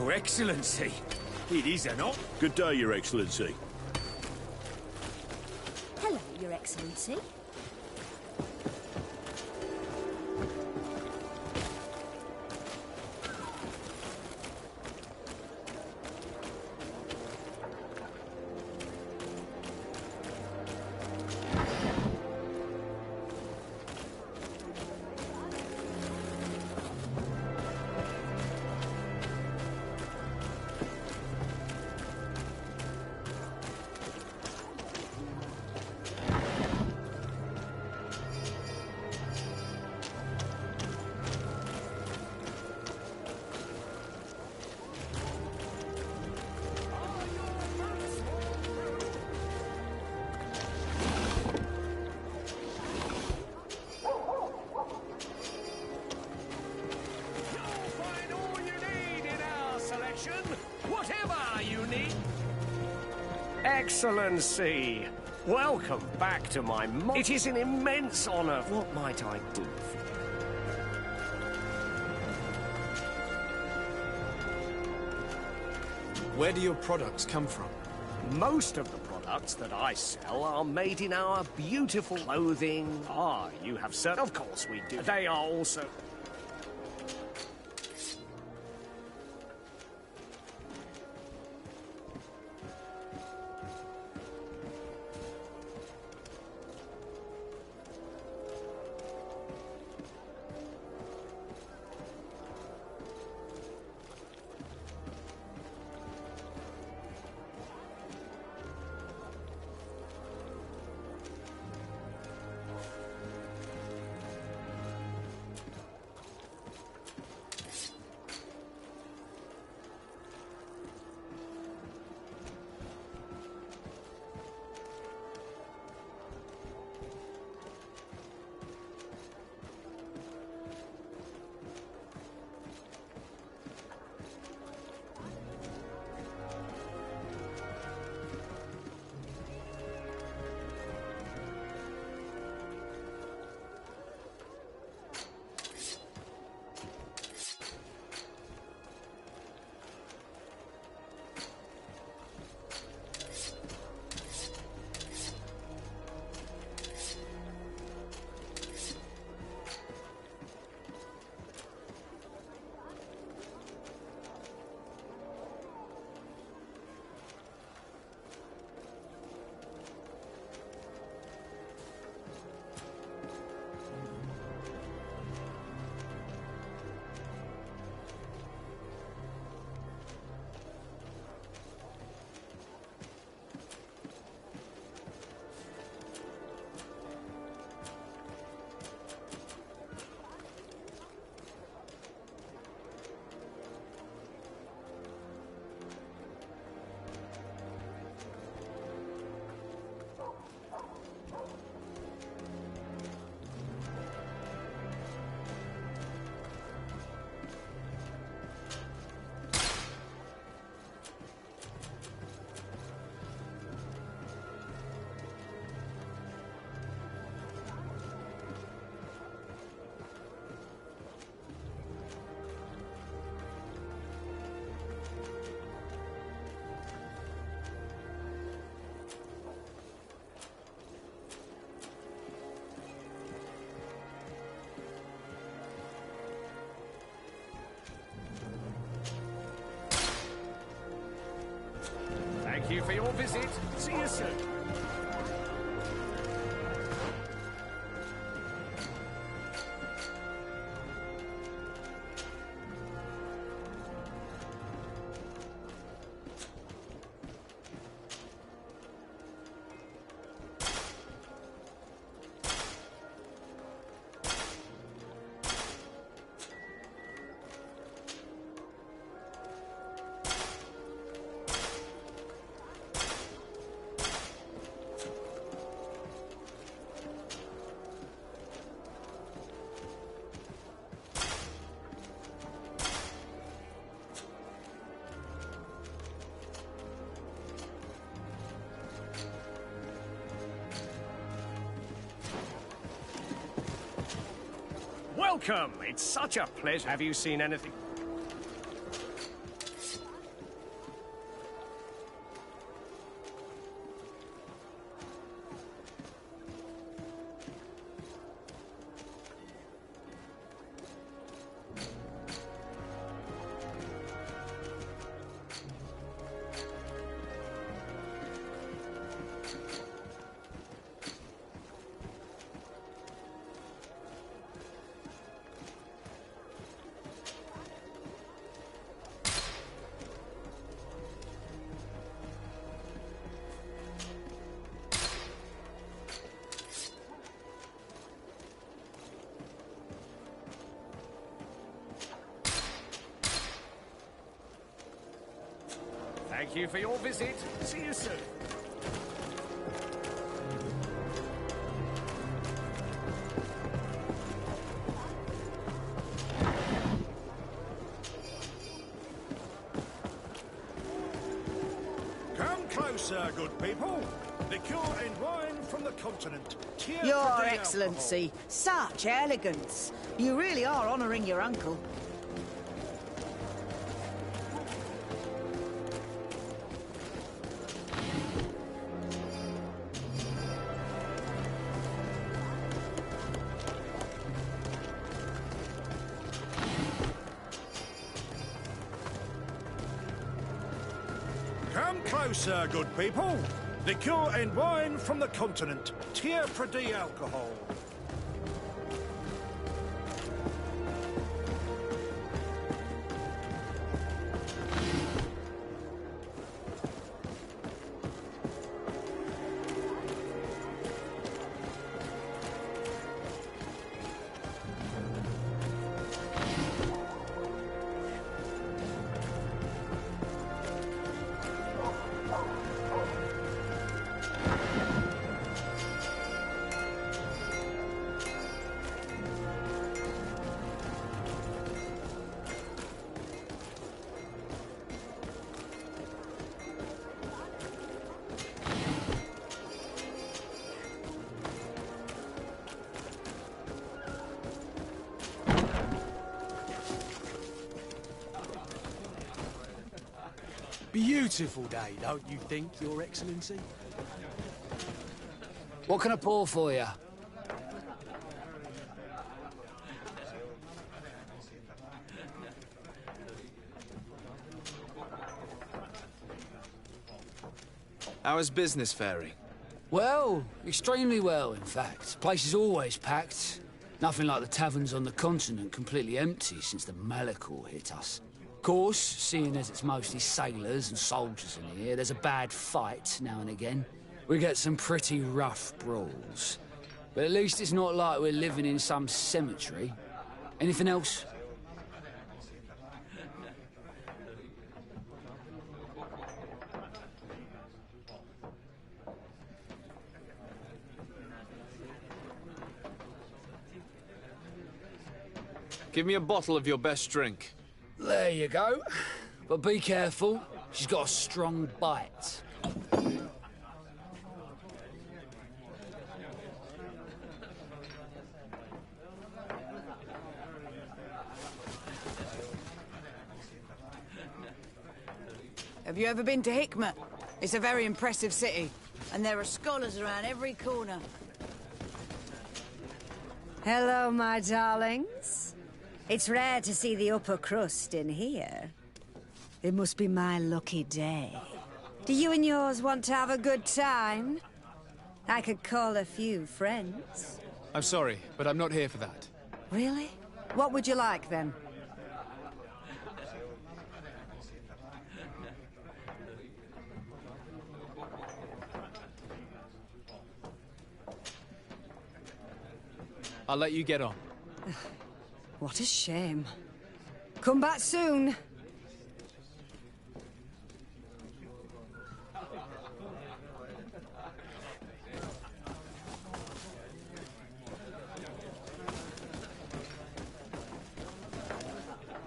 Your Excellency. It is an honor. Good day, Your Excellency. Hello, Your Excellency. Whatever you need. Excellency, welcome back to my It is an immense honor. What might I do for you? Where do your products come from? Most of the products that I sell are made in our beautiful clothing. Ah, you have certain... Of course we do. They are also... Thank you for your visit. See you soon. Welcome! It's such a pleasure. Have you seen anything? Thank you for your visit. See you soon. Come closer, good people. Liqueur and wine from the continent. Cheer Your for the Excellency, such elegance. You really are honouring your uncle. Come closer, good people. Liqueur and wine from the continent. Tier for the alcohol. Beautiful day, don't you think, Your Excellency? What can I pour for you? How is business faring? Well, extremely well, in fact. Place is always packed. Nothing like the taverns on the continent completely empty since the Malachor hit us. Of course, seeing as it's mostly sailors and soldiers in here, there's a bad fight now and again. We get some pretty rough brawls. But at least it's not like we're living in some cemetery. Anything else? Give me a bottle of your best drink. There you go. But be careful. She's got a strong bite. Have you ever been to Hikmet? It's a very impressive city, and there are scholars around every corner. Hello, my darlings. It's rare to see the upper crust in here. It must be my lucky day. Do you and yours want to have a good time? I could call a few friends. I'm sorry, but I'm not here for that. Really? What would you like, then? I'll let you get on. What a shame. Come back soon.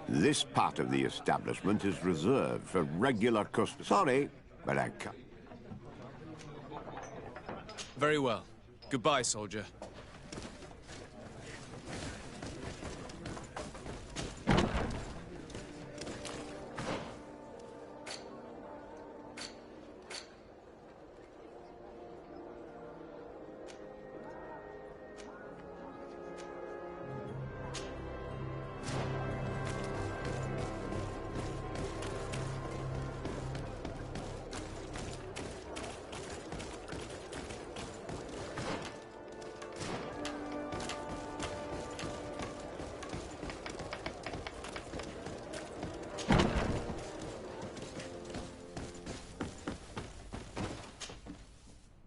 This part of the establishment is reserved for regular customers. Sorry, but I can't. Very well. Goodbye, soldier.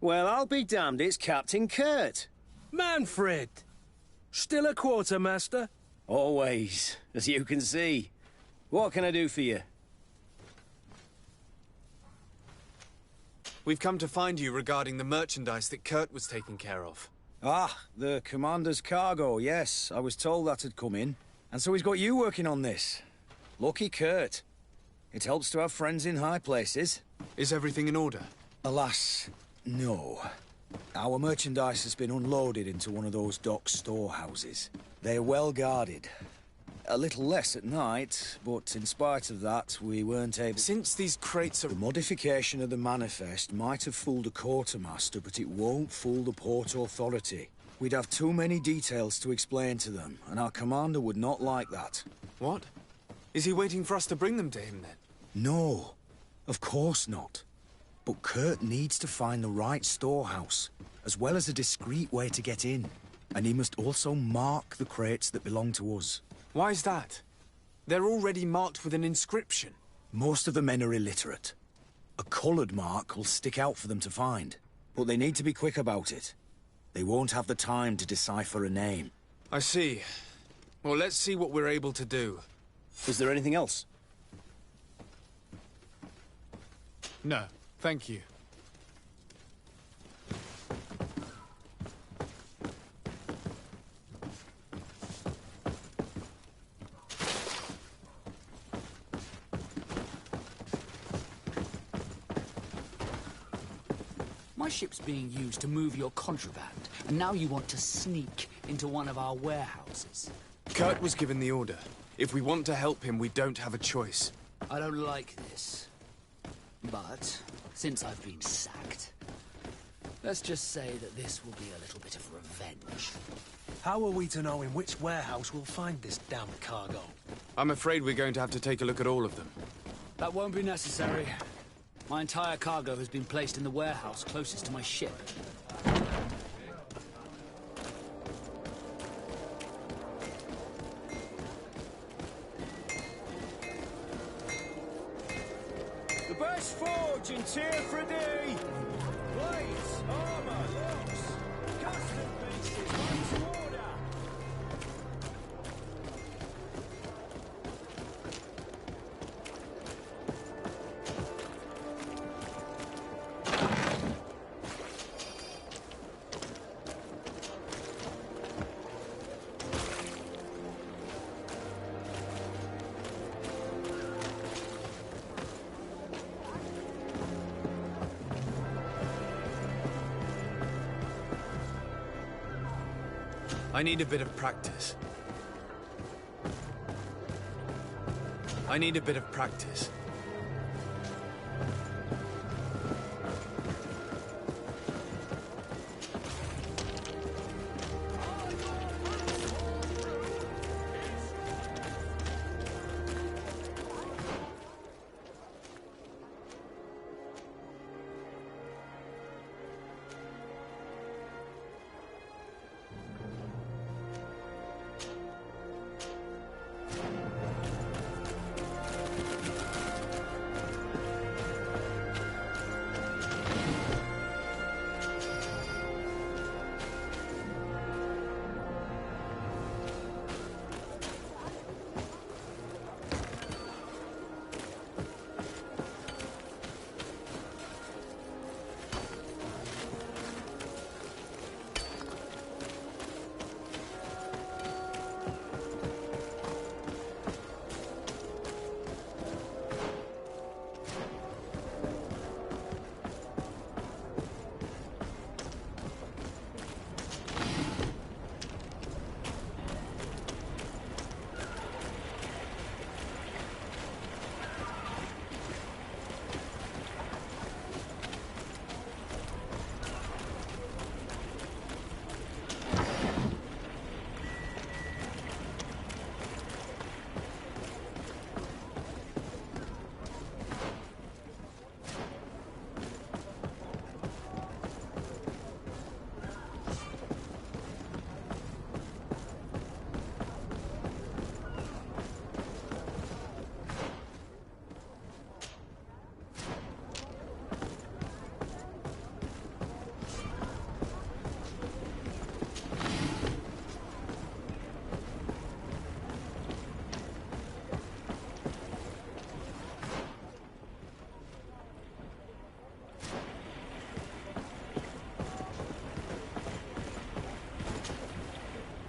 Well, I'll be damned, it's Captain Kurt. Manfred! Still a quartermaster? Always, as you can see. What can I do for you? We've come to find you regarding the merchandise that Kurt was taking care of. Ah, the commander's cargo, yes. I was told that had come in. And so he's got you working on this. Lucky Kurt. It helps to have friends in high places. Is everything in order? Alas, no. Our merchandise has been unloaded into one of those dock storehouses. They're well guarded. A little less at night, but in spite of that, we weren't able... Since these crates are... The modification of the manifest might have fooled a quartermaster, but it won't fool the Port Authority. We'd have too many details to explain to them, and our commander would not like that. What? Is he waiting for us to bring them to him, then? No, of course not. But Kurt needs to find the right storehouse, as well as a discreet way to get in. And he must also mark the crates that belong to us. Why is that? They're already marked with an inscription. Most of the men are illiterate. A coloured mark will stick out for them to find, but they need to be quick about it. They won't have the time to decipher a name. I see. Well, let's see what we're able to do. Is there anything else? No, thank you. My ship's being used to move your contraband, and now you want to sneak into one of our warehouses. Kurt was given the order. If we want to help him, we don't have a choice. I don't like this. But, since I've been sacked, let's just say that this will be a little bit of revenge. How are we to know in which warehouse we'll find this damn cargo? I'm afraid we're going to have to take a look at all of them. That won't be necessary. My entire cargo has been placed in the warehouse closest to my ship. The best forge in Tier Blades, armor, locks, custom pieces, ready to order. I need a bit of practice. I need a bit of practice.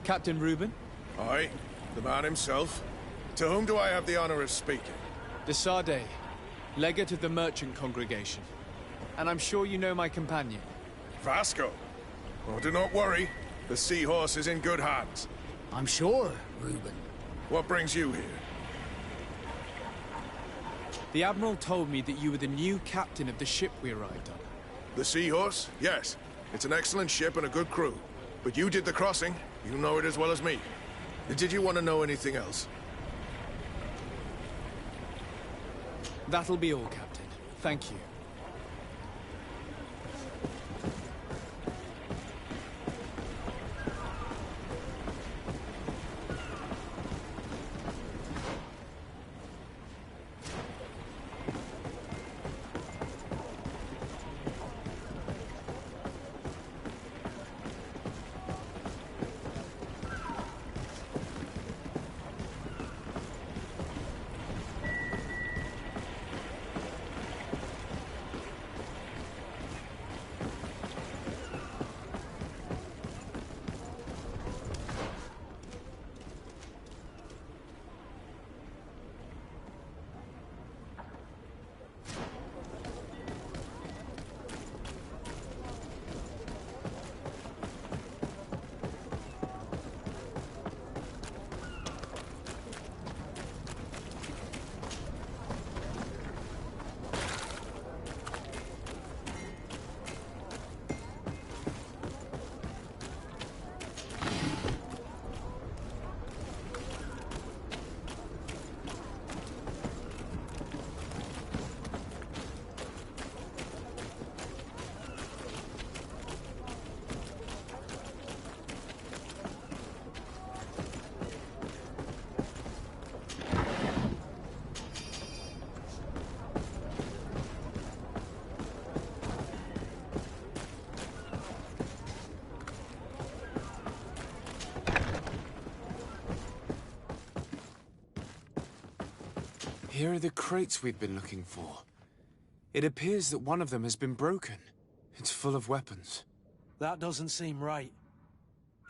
Captain Reuben? Aye, the man himself. To whom do I have the honor of speaking? De Sardet, legate of the merchant congregation. And I'm sure you know my companion. Vasco. Oh, do not worry. The seahorse is in good hands. I'm sure, Reuben. What brings you here? The Admiral told me that you were the new captain of the ship we arrived on. The Seahorse? Yes. It's an excellent ship and a good crew. But you did the crossing. You know it as well as me. Did you want to know anything else? That'll be all, Captain. Thank you. Here are the crates we've been looking for. It appears that one of them has been broken. It's full of weapons. That doesn't seem right.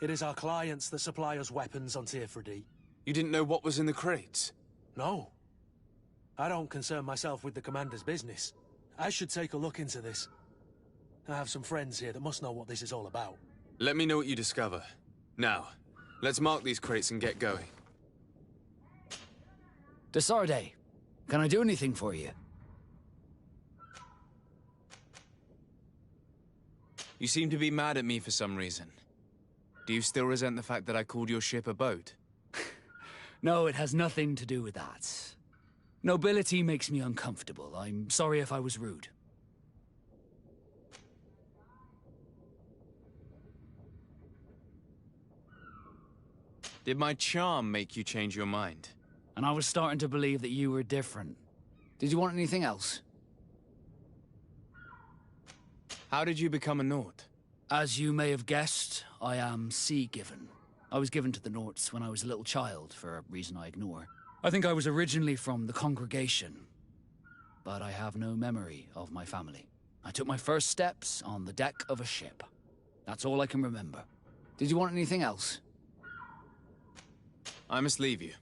It is our clients that supply us weapons on Tearfredy. You didn't know what was in the crates? No. I don't concern myself with the commander's business. I should take a look into this. I have some friends here that must know what this is all about. Let me know what you discover. Now, let's mark these crates and get going. De Sardet, can I do anything for you? You seem to be mad at me for some reason. Do you still resent the fact that I called your ship a boat? No, it has nothing to do with that. Nobility makes me uncomfortable. I'm sorry if I was rude. Did my charm make you change your mind? And I was starting to believe that you were different. Did you want anything else? How did you become a Nord? As you may have guessed, I am sea-given. I was given to the Norts when I was a little child, for a reason I ignore. I think I was originally from the congregation, but I have no memory of my family. I took my first steps on the deck of a ship. That's all I can remember. Did you want anything else? I must leave you.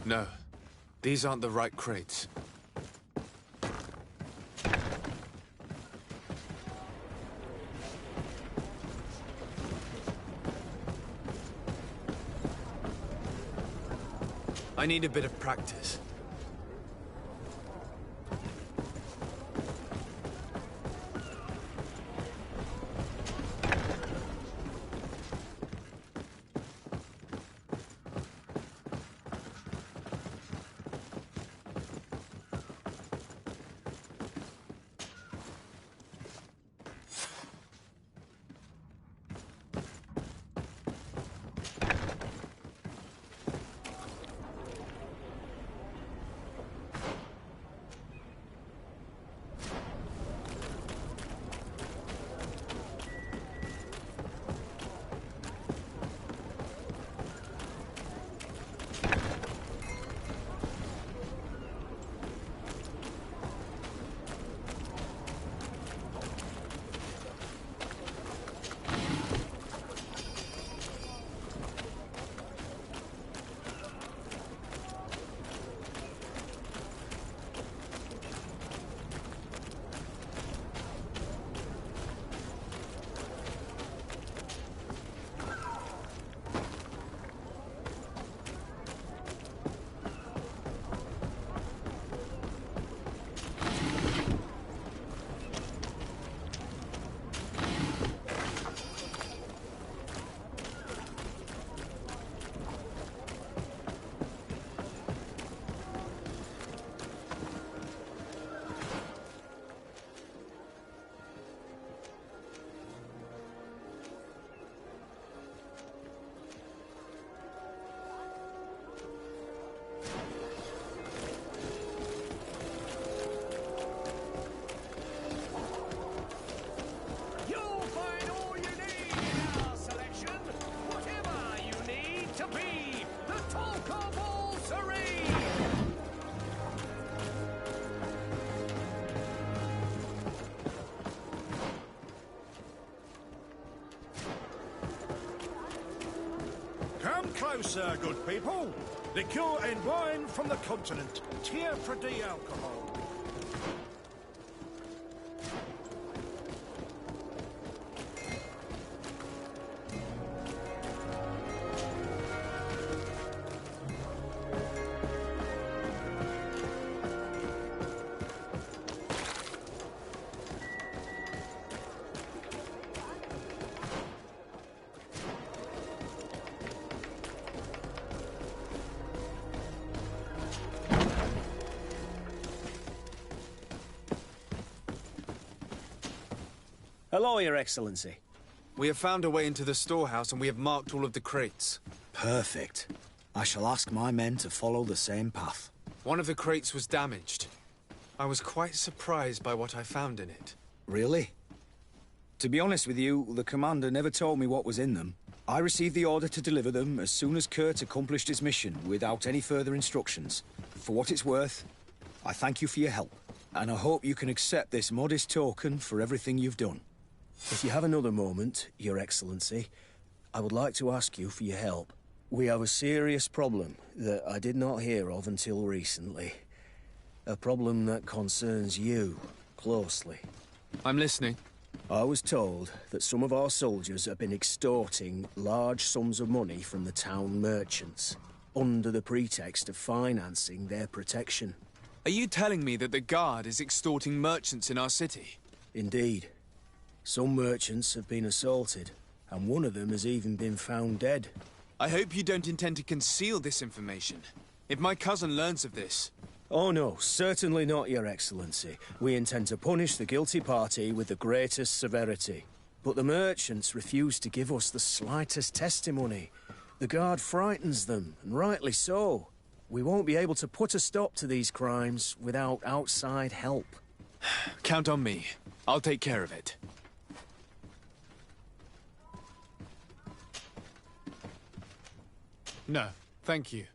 No, these aren't the right crates. I need a bit of practice. closer, good people. Liqueur and wine from the continent. Tier for D alcohol. Hello, Your Excellency. We have found a way into the storehouse and we have marked all of the crates. Perfect. I shall ask my men to follow the same path. One of the crates was damaged. I was quite surprised by what I found in it. Really? To be honest with you, the commander never told me what was in them. I received the order to deliver them as soon as Kurt accomplished his mission, without any further instructions. For what it's worth, I thank you for your help, and I hope you can accept this modest token for everything you've done. If you have another moment, Your Excellency, I would like to ask you for your help. We have a serious problem that I did not hear of until recently. A problem that concerns you closely. I'm listening. I was told that some of our soldiers have been extorting large sums of money from the town merchants, under the pretext of financing their protection. Are you telling me that the Guard is extorting merchants in our city? Indeed. Some merchants have been assaulted, and one of them has even been found dead. I hope you don't intend to conceal this information. If my cousin learns of this... Oh no, certainly not, Your Excellency. We intend to punish the guilty party with the greatest severity. But the merchants refuse to give us the slightest testimony. The Guard frightens them, and rightly so. We won't be able to put a stop to these crimes without outside help. Count on me. I'll take care of it. No, thank you.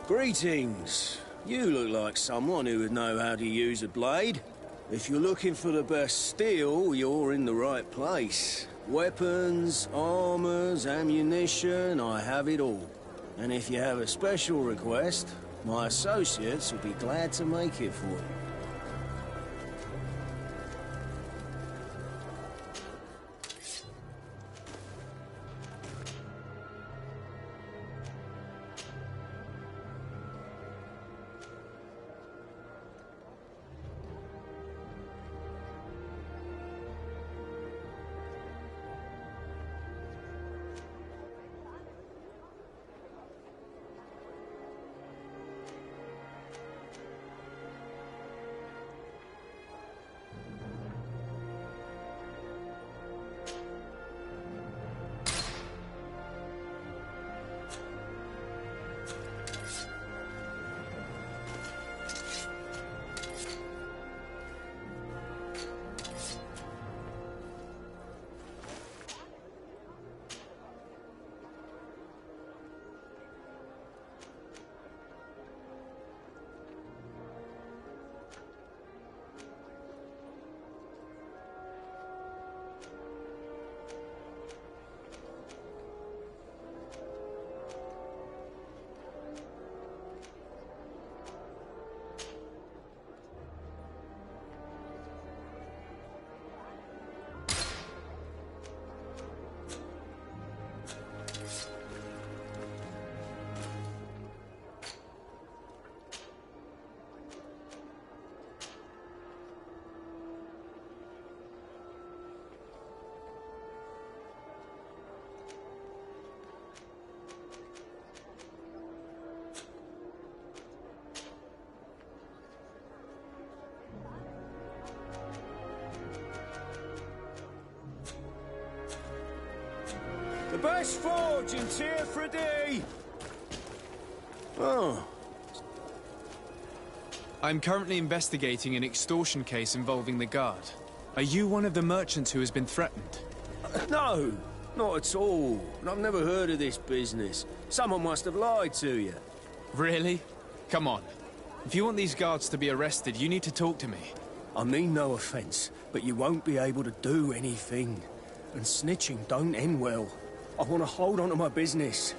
Greetings. You look like someone who would know how to use a blade. If you're looking for the best steel, you're in the right place. Weapons, armors, ammunition, I have it all. And if you have a special request, my associates will be glad to make it for you. The best forge in Tier 3D! Oh. I'm currently investigating an extortion case involving the Guard. Are you one of the merchants who has been threatened? No, not at all. I've never heard of this business. Someone must have lied to you. Really? Come on. If you want these guards to be arrested, you need to talk to me. I mean no offence, but you won't be able to do anything. And snitching don't end well. I want to hold on to my business.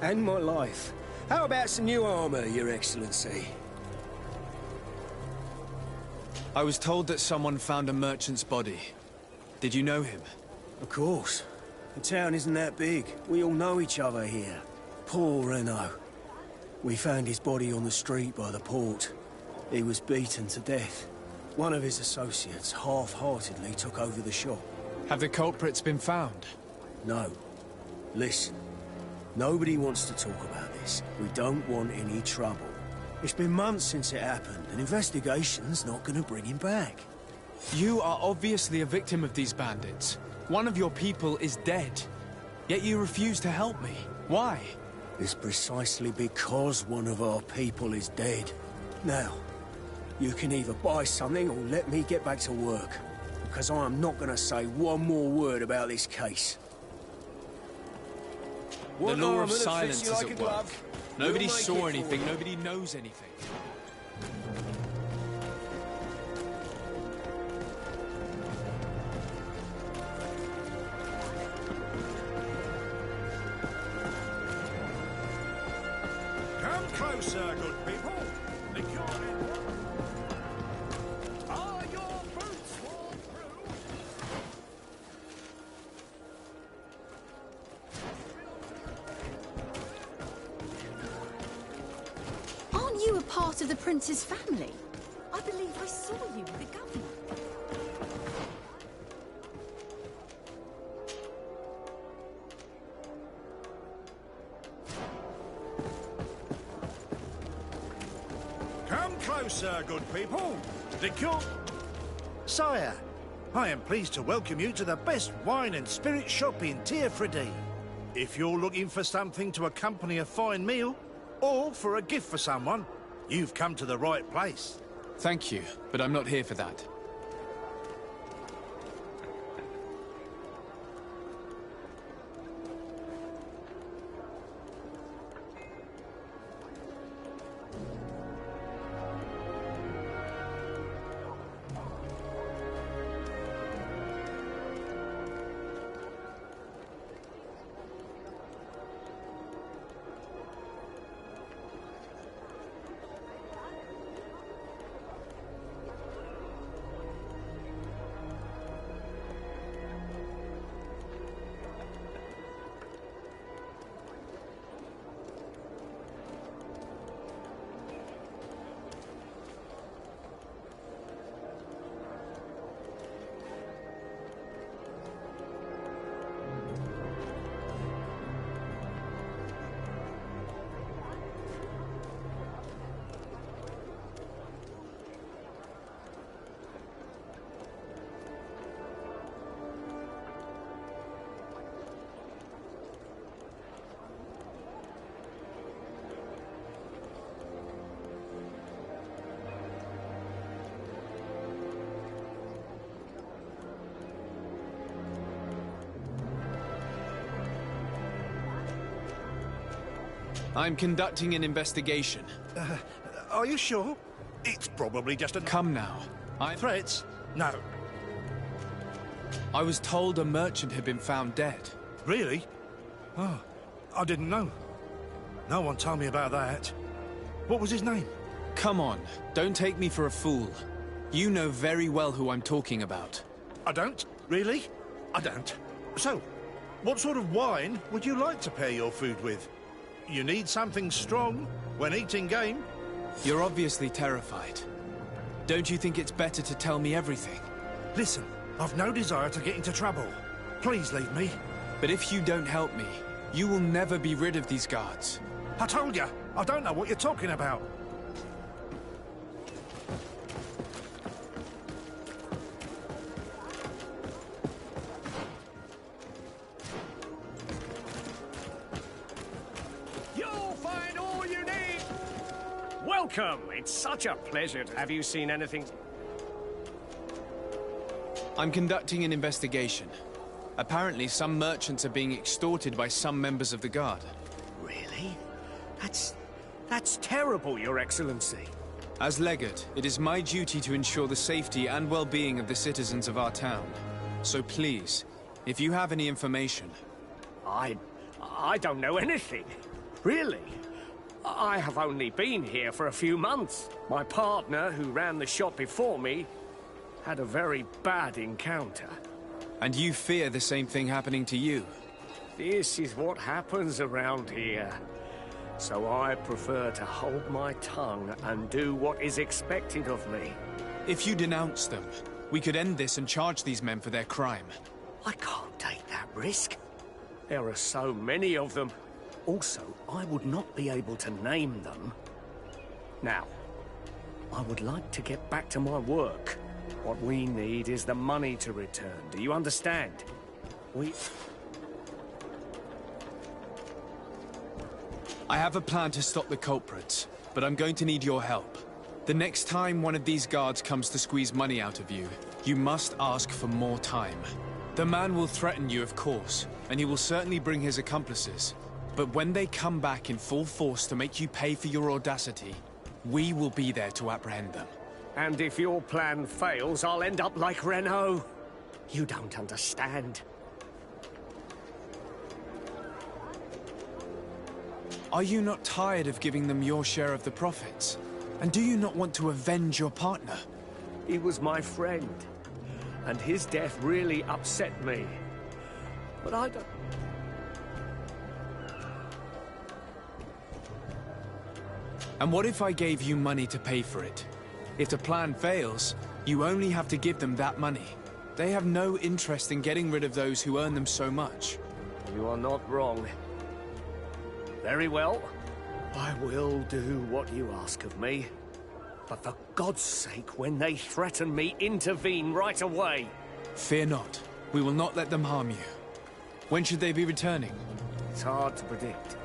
And my life. How about some new armour, Your Excellency? I was told that someone found a merchant's body. Did you know him? Of course. The town isn't that big. We all know each other here. Poor Renault. We found his body on the street by the port. He was beaten to death. One of his associates half-heartedly took over the shop. Have the culprits been found? No. Listen. Nobody wants to talk about this. We don't want any trouble. It's been months since it happened. An investigation's not gonna bring him back. You are obviously a victim of these bandits. One of your people is dead. Yet you refuse to help me. Why? It's precisely because one of our people is dead. Now, you can either buy something or let me get back to work. Because I am not gonna say one more word about this case. The law of silence is at work. Nobody saw anything, nobody knows anything. Come closer, good people. The guard are your boots worn through? Aren't you a part of the Prince's family? I believe I saw you with the governor. Come closer, good people. The guard... Sire, I am pleased to welcome you to the best wine and spirit shop in Tier 3D. If you're looking for something to accompany a fine meal, or for a gift for someone, you've come to the right place. Thank you, but I'm not here for that. I'm conducting an investigation. Are you sure? It's probably just a... Come now. Threats? No. I was told a merchant had been found dead. Really? Oh, I didn't know. No one told me about that. What was his name? Come on, don't take me for a fool. You know very well who I'm talking about. I don't? Really? I don't. So, what sort of wine would you like to pair your food with? You need something strong when eating game? You're obviously terrified. Don't you think it's better to tell me everything? Listen, I've no desire to get into trouble. Please leave me. But if you don't help me, you will never be rid of these guards. I told you, I don't know what you're talking about. You'll find all you need! Welcome! It's such a pleasure to have you seen anything. I'm conducting an investigation. Apparently, some merchants are being extorted by some members of the Guard. Really? That's terrible, Your Excellency. As Legate, it is my duty to ensure the safety and well-being of the citizens of our town. So please, if you have any information... I don't know anything. Really? I have only been here for a few months. My partner, who ran the shop before me, had a very bad encounter. And you fear the same thing happening to you? This is what happens around here. So I prefer to hold my tongue and do what is expected of me. If you denounce them, we could end this and charge these men for their crime. I can't take that risk. There are so many of them. Also, I would not be able to name them. Now, I would like to get back to my work. What we need is the money to return. Do you understand? I have a plan to stop the culprits, but I'm going to need your help. The next time one of these guards comes to squeeze money out of you, you must ask for more time. The man will threaten you, of course, and he will certainly bring his accomplices. But when they come back in full force to make you pay for your audacity, we will be there to apprehend them. And if your plan fails, I'll end up like Renault. You don't understand. Are you not tired of giving them your share of the profits? And do you not want to avenge your partner? He was my friend, and his death really upset me. But I don't... And what if I gave you money to pay for it? If the plan fails, you only have to give them that money. They have no interest in getting rid of those who earn them so much. You are not wrong. Very well. I will do what you ask of me. But for God's sake, when they threaten me, intervene right away. Fear not. We will not let them harm you. When should they be returning? It's hard to predict.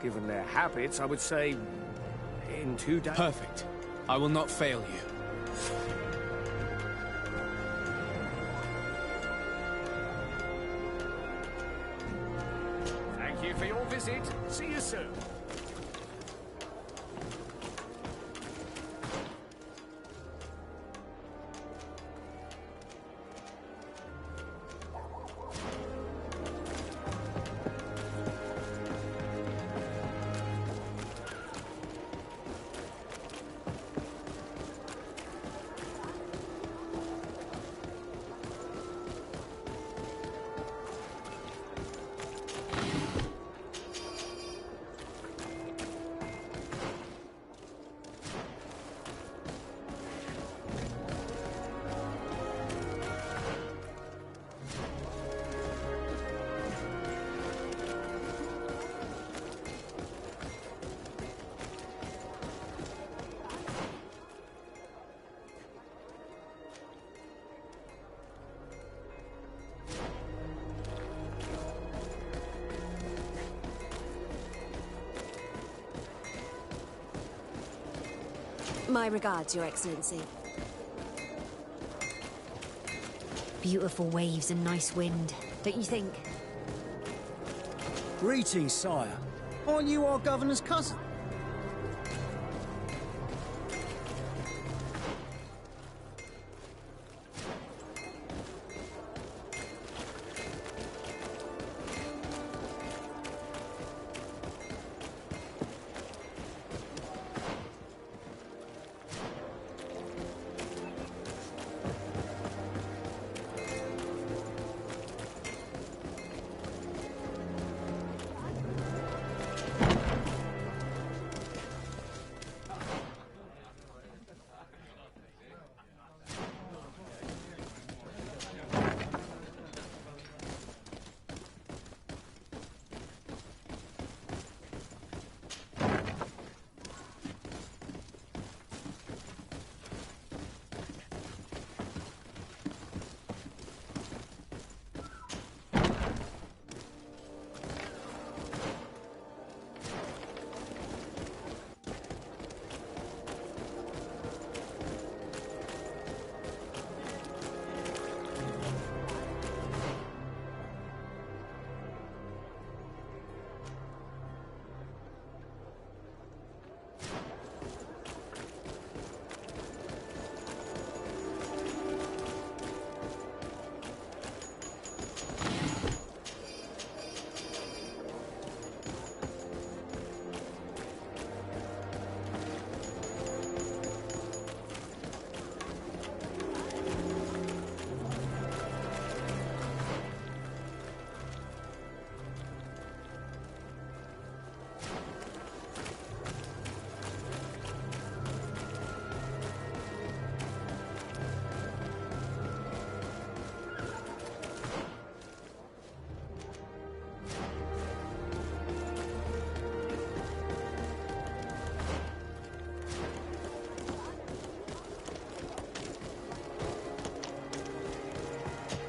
Given their habits, I would say in 2 days. Perfect. I will not fail you. Thank you for your visit. See you soon. My regards, Your Excellency. Beautiful waves and nice wind, don't you think? Greetings, sire. Aren't you our governor's cousin?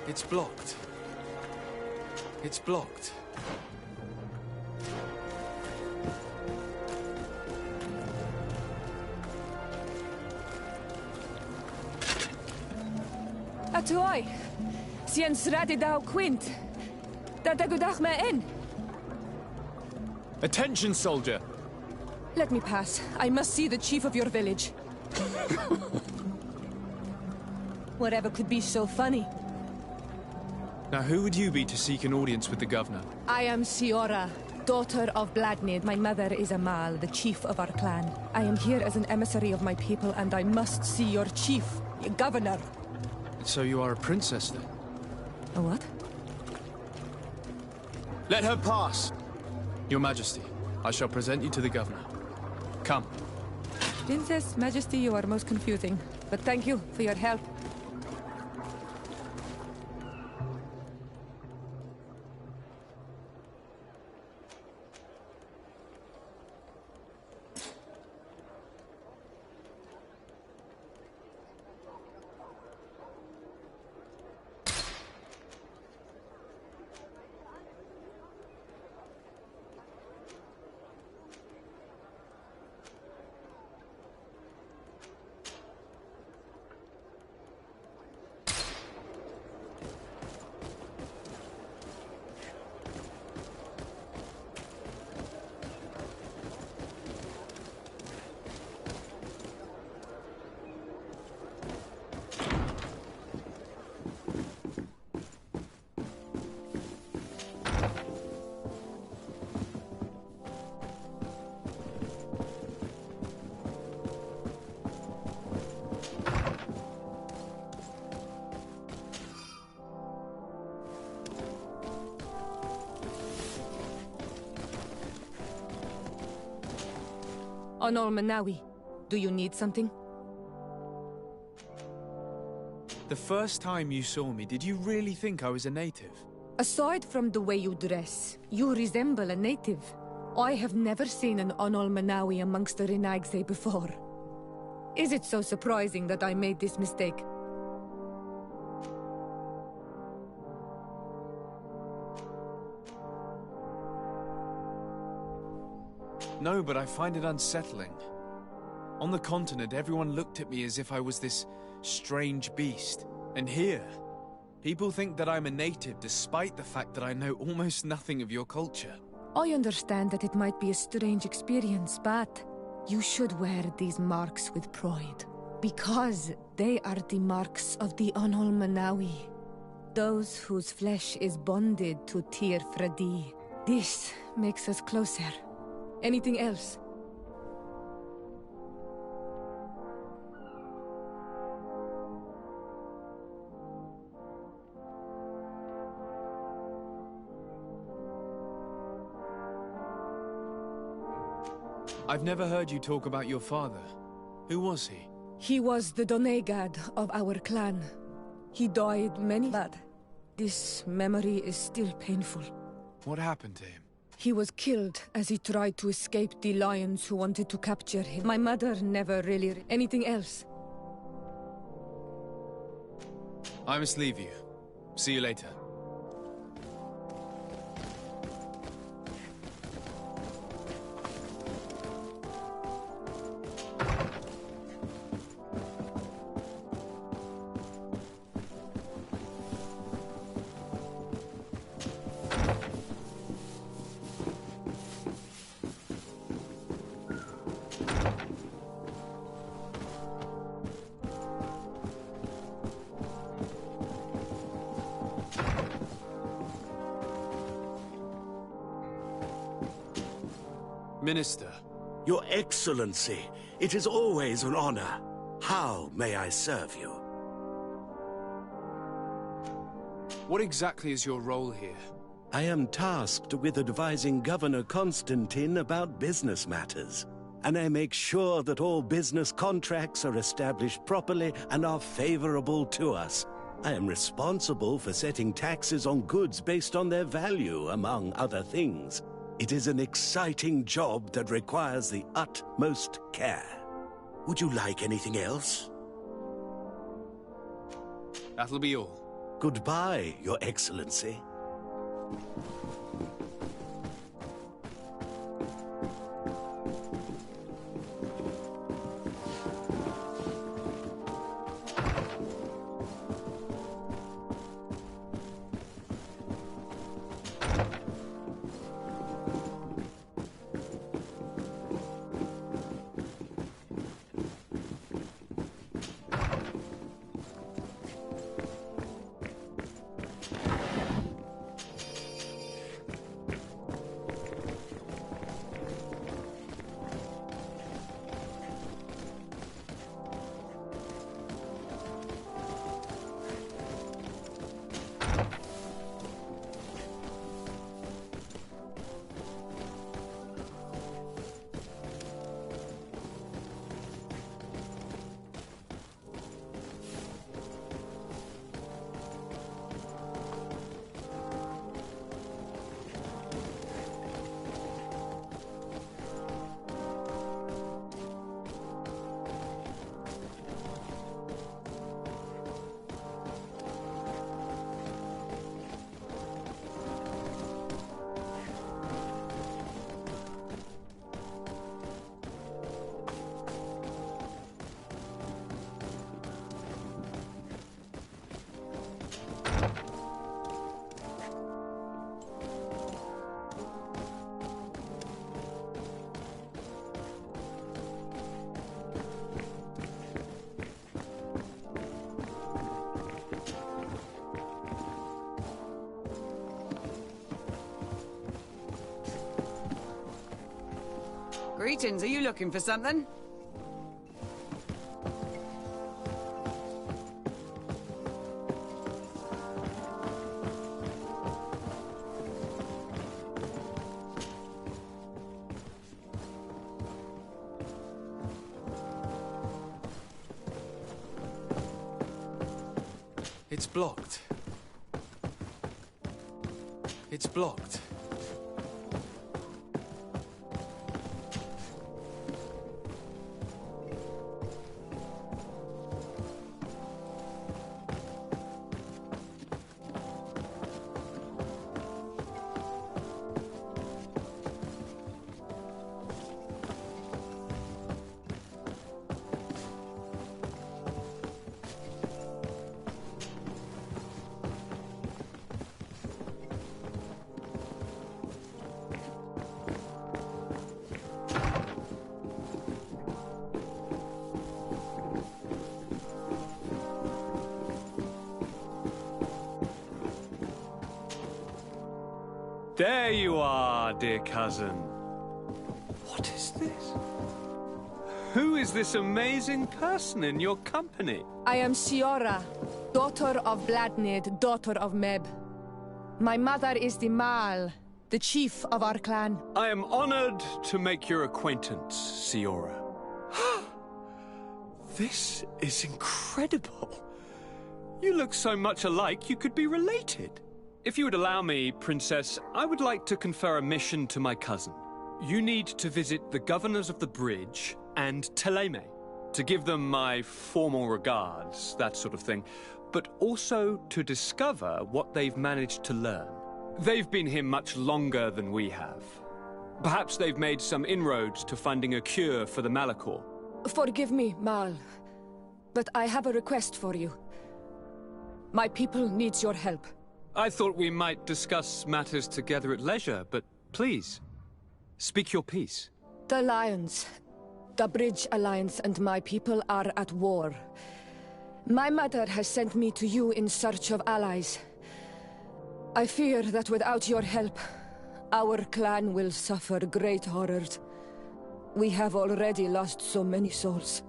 It's blocked. It's blocked. Atoy, sien sradi dau quint. Dadagudach me in. Attention, soldier! Let me pass. I must see the chief of your village. Whatever could be so funny? Now, who would you be to seek an audience with the governor? I am Siora, daughter of Bladnid. My mother is Amal, the chief of our clan. I am here as an emissary of my people, and I must see your chief, your governor. So you are a princess, then? A what? Let her pass! Your Majesty, I shall present you to the governor. Come. Princess, Majesty, you are most confusing. But thank you for your help. Honor Manawi, do you need something? The first time you saw me, did you really think I was a native? Aside from the way you dress, you resemble a native. I have never seen an Onol Manawi amongst the Renagse before. Is it so surprising that I made this mistake? No, but I find it unsettling. On the continent, everyone looked at me as if I was this strange beast. And here, people think that I'm a native despite the fact that I know almost nothing of your culture. I understand that it might be a strange experience, but you should wear these marks with pride. Because they are the marks of the Anol Manawi. Those whose flesh is bonded to Tir Fredi. This makes us closer. Anything else? I've never heard you talk about your father. Who was he? He was the Donegad of our clan. He died but this memory is still painful. What happened to him? He was killed as he tried to escape the lions who wanted to capture him. My mother never really... Anything else? I must leave you. See you later. Minister. Your Excellency, it is always an honor. How may I serve you? What exactly is your role here? I am tasked with advising Governor Constantine about business matters, and I make sure that all business contracts are established properly and are favorable to us. I am responsible for setting taxes on goods based on their value, among other things. It is an exciting job that requires the utmost care. Would you like anything else? That'll be all. Goodbye, Your Excellency. Greetings, are you looking for something? It's blocked. It's blocked. There you are, dear cousin. What is this? Who is this amazing person in your company? I am Shiora, daughter of Bladnid, daughter of Meb. My mother is the Mal, the chief of our clan. I am honored to make your acquaintance, Siora. This is incredible. You look so much alike you could be related. If you would allow me, Princess, I would like to confer a mission to my cousin. You need to visit the governors of the bridge and Teleme to give them my formal regards, that sort of thing, but also to discover what they've managed to learn. They've been here much longer than we have. Perhaps they've made some inroads to finding a cure for the Malachor. Forgive me, Mal, but I have a request for you. My people needs your help. I thought we might discuss matters together at leisure, but please, speak your piece. The Lions, the Bridge Alliance and my people are at war. My mother has sent me to you in search of allies. I fear that without your help, our clan will suffer great horrors. We have already lost so many souls.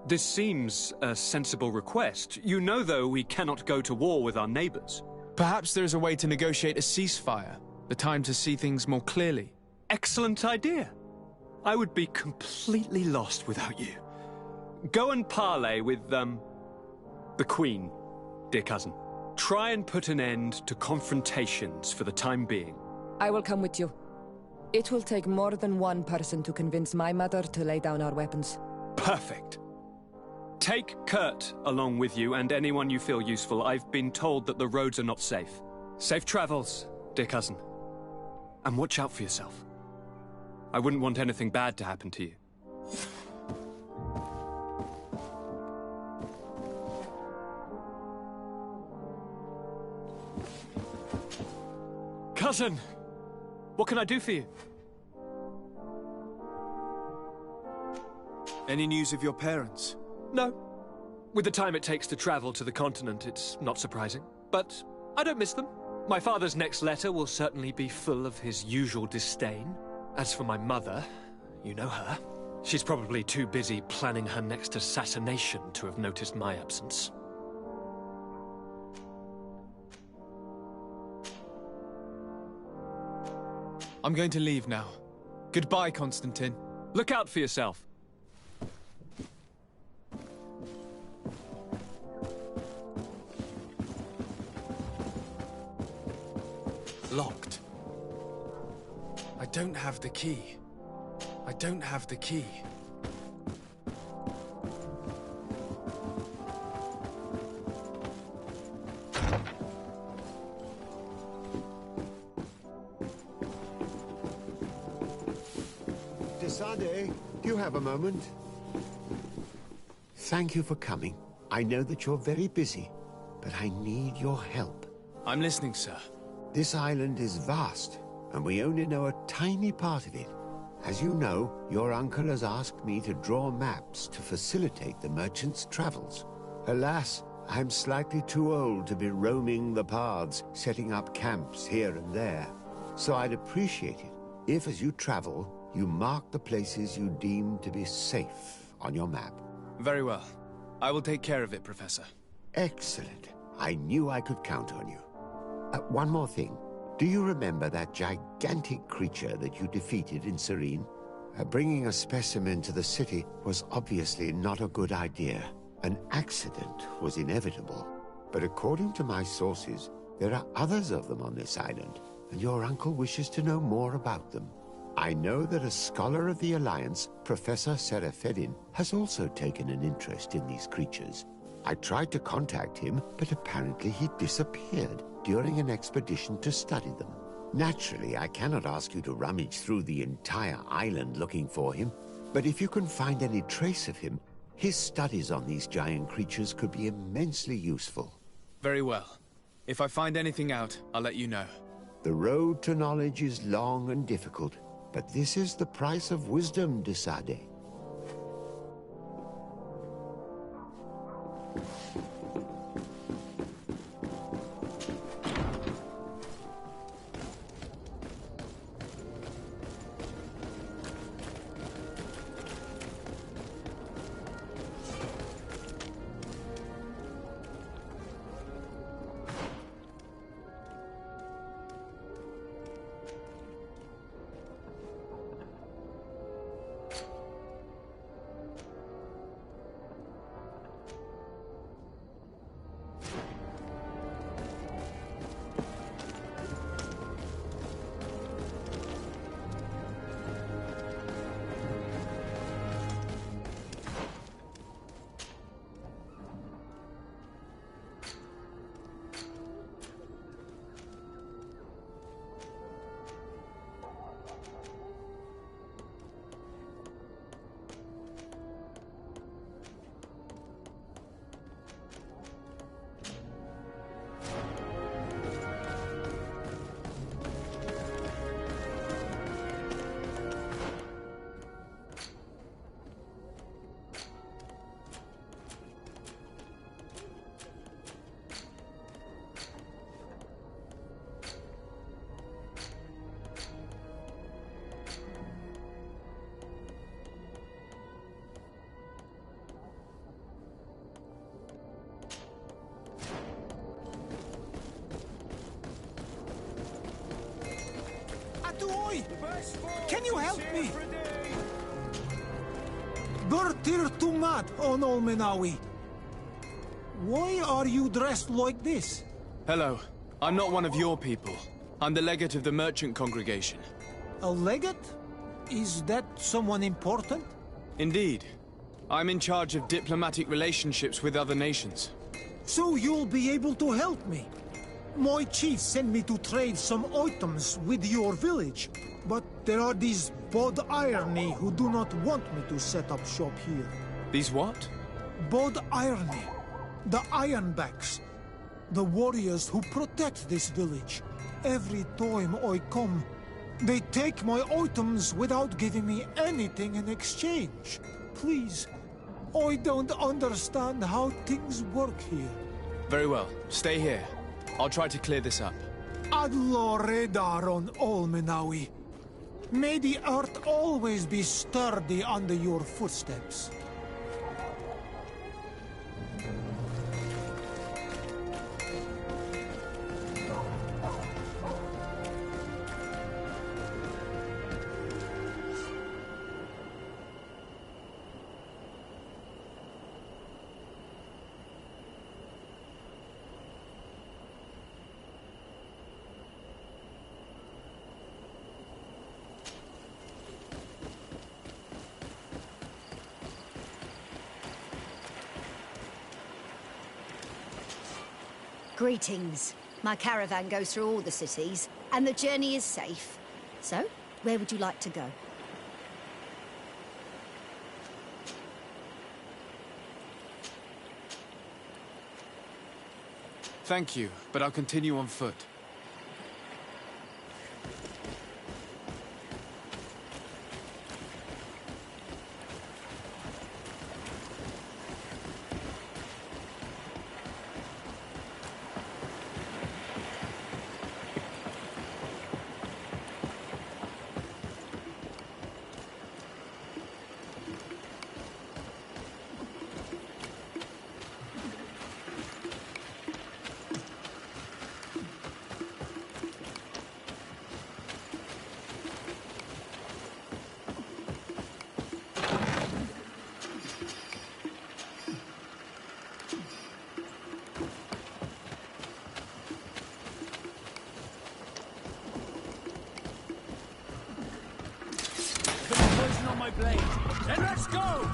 This seems a sensible request. You know, though, we cannot go to war with our neighbors. Perhaps there is a way to negotiate a ceasefire. The time to see things more clearly. Excellent idea. I would be completely lost without you. Go and parley with, the Queen, dear cousin. Try and put an end to confrontations for the time being. I will come with you. It will take more than one person to convince my mother to lay down our weapons. Perfect. Take Kurt along with you and anyone you feel useful. I've been told that the roads are not safe. Safe travels, dear cousin. And watch out for yourself. I wouldn't want anything bad to happen to you. Cousin! What can I do for you? Any news of your parents? No. With the time it takes to travel to the continent, it's not surprising. But I don't miss them. My father's next letter will certainly be full of his usual disdain. As for my mother, you know her. She's probably too busy planning her next assassination to have noticed my absence. I'm going to leave now. Goodbye, Constantine. Look out for yourself. Locked. I don't have the key. I don't have the key. Desade, do you have a moment? Thank you for coming. I know that you're very busy, but I need your help. I'm listening, sir. This island is vast, and we only know a tiny part of it. As you know, your uncle has asked me to draw maps to facilitate the merchants' travels. Alas, I'm slightly too old to be roaming the paths, setting up camps here and there. So I'd appreciate it if, as you travel, you mark the places you deem to be safe on your map. Very well. I will take care of it, Professor. Excellent. I knew I could count on you. One more thing. Do you remember that gigantic creature that you defeated in Serene? Bringing a specimen to the city was obviously not a good idea. An accident was inevitable. But according to my sources, there are others of them on this island, and your uncle wishes to know more about them. I know that a scholar of the Alliance, Professor Serafedin, has also taken an interest in these creatures. I tried to contact him, but apparently he disappeared during an expedition to study them. Naturally, I cannot ask you to rummage through the entire island looking for him, but if you can find any trace of him, his studies on these giant creatures could be immensely useful. Very well. If I find anything out, I'll let you know. The road to knowledge is long and difficult, but this is the price of wisdom, Desade. Oi! Can you help me? Bertir Tumat on Olmenawi. Why are you dressed like this? Hello. I'm not one of your people. I'm the legate of the merchant congregation. A legate? Is that someone important? Indeed. I'm in charge of diplomatic relationships with other nations. So you'll be able to help me. My chief sent me to trade some items with your village, but there are these Bod Irony who do not want me to set up shop here. These what? Bod Irony. The Ironbacks. The warriors who protect this village. Every time I come, they take my items without giving me anything in exchange. Please, I don't understand how things work here. Very well. Stay here. I'll try to clear this up. Adlo Redar on Olmenawi. May the earth always be sturdy under your footsteps. Greetings. My caravan goes through all the cities, and the journey is safe. So, where would you like to go? Thank you, but I'll continue on foot. On my blade. Then let's go!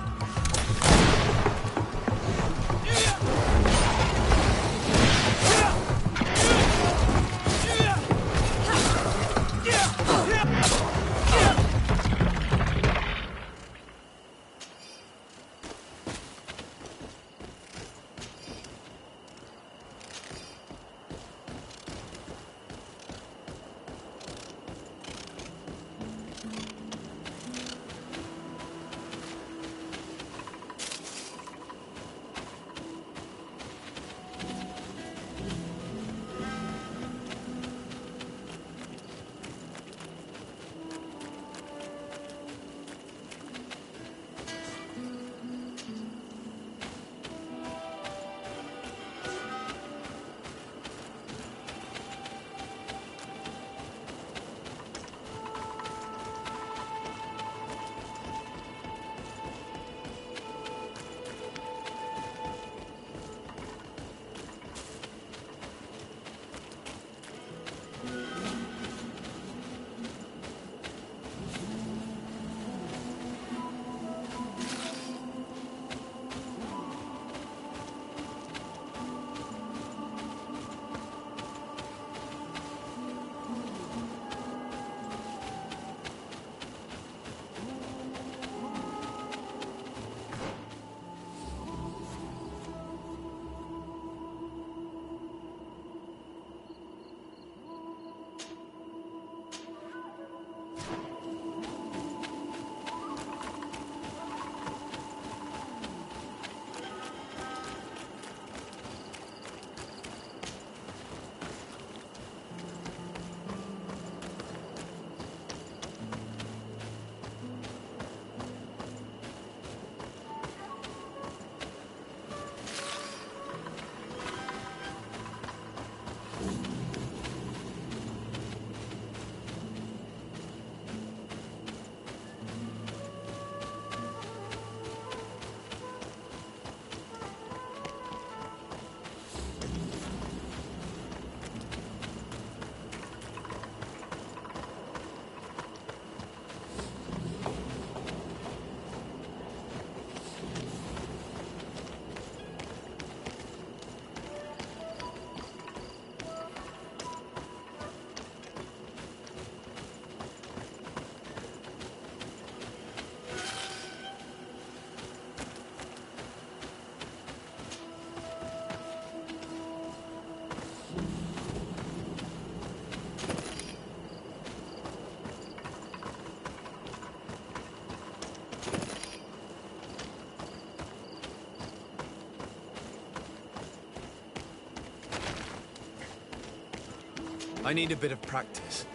I need a bit of practice.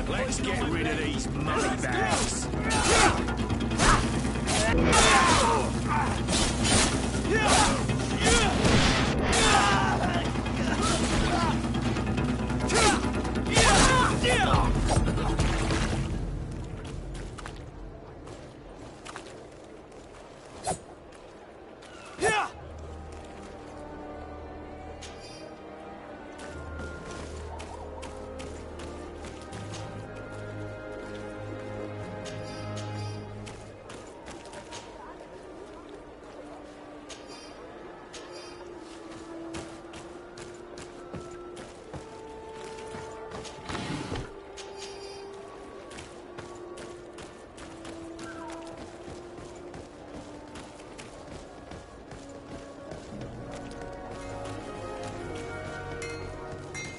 Let's get rid of these money bags.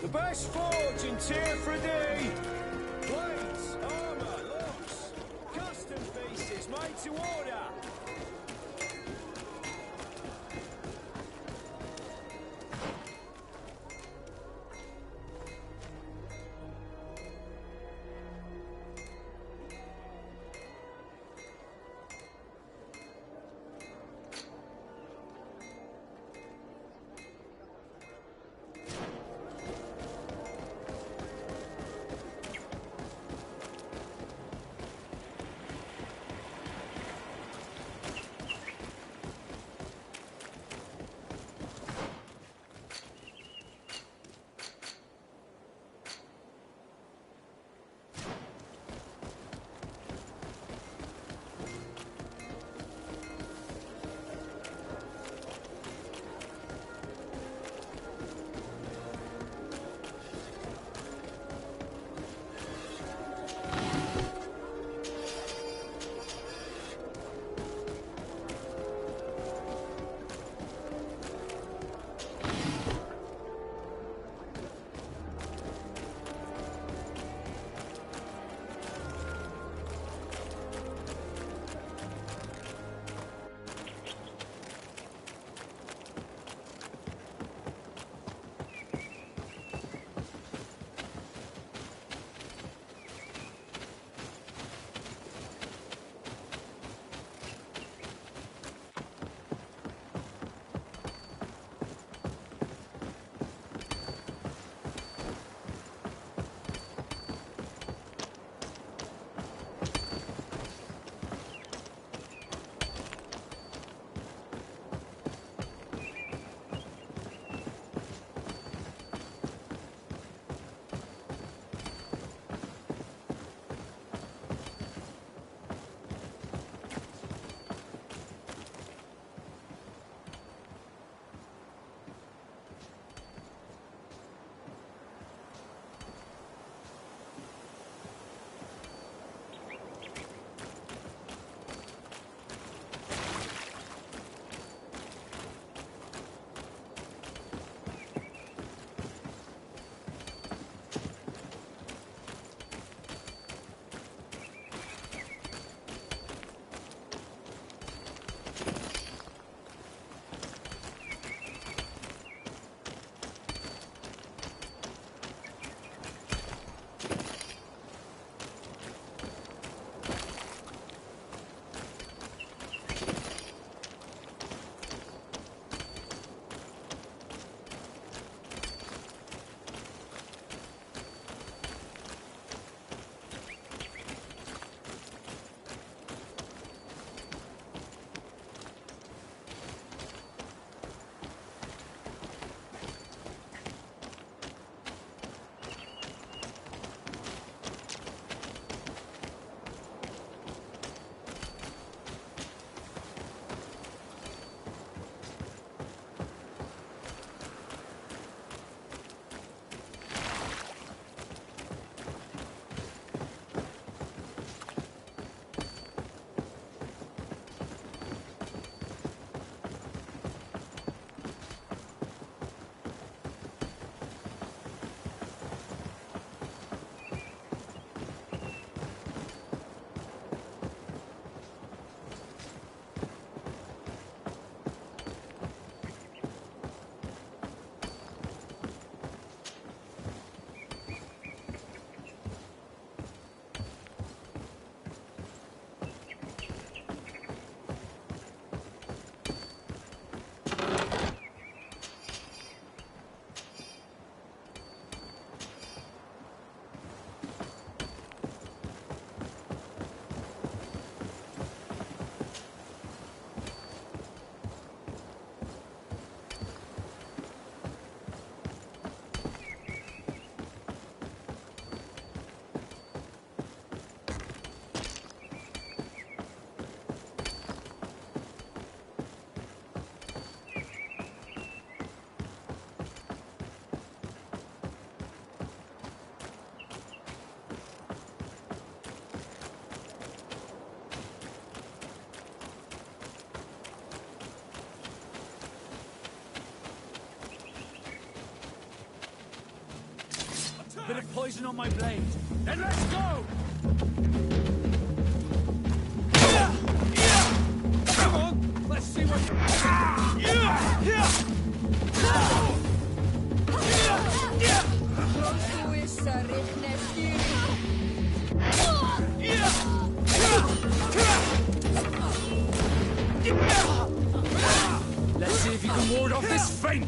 The best forge in Tearfredy! Blades, armour, locks, custom pieces made to order! Bit of poison on my blade. Then let's go! Come on, let's see what... Let's see if you can ward off this feint!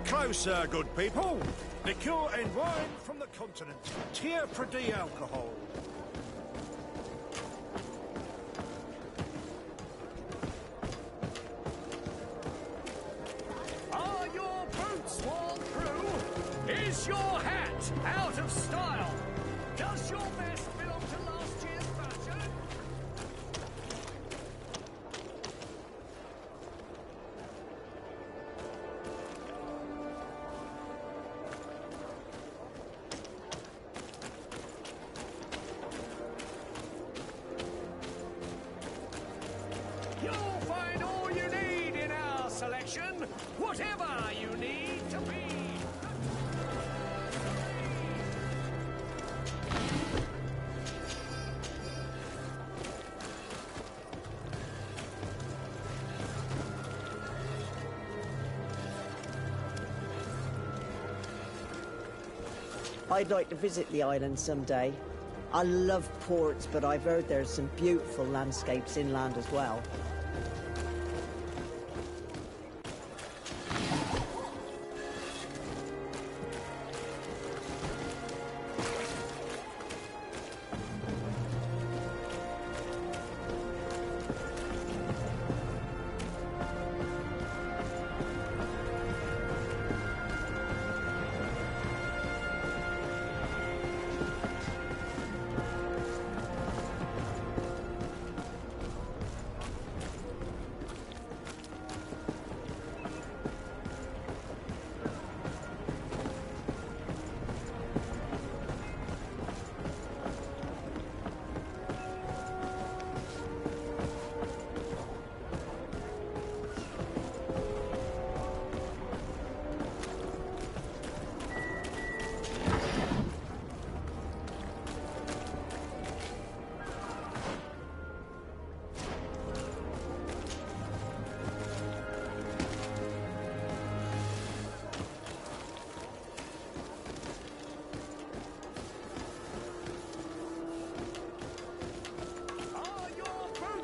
closer, good people. Liqueur and wine from the continent. Tier Predy alcohol. Are your boots worn through? Is your hat out of style? Does your vest belong to last year's fashion? You'll find all you need in our selection, whatever you need to be. I'd like to visit the island someday. I love ports, but I've heard there's some beautiful landscapes inland as well.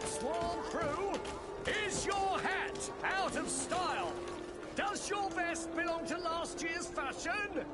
Swarm through? Is your hat out of style? Does your vest belong to last year's fashion?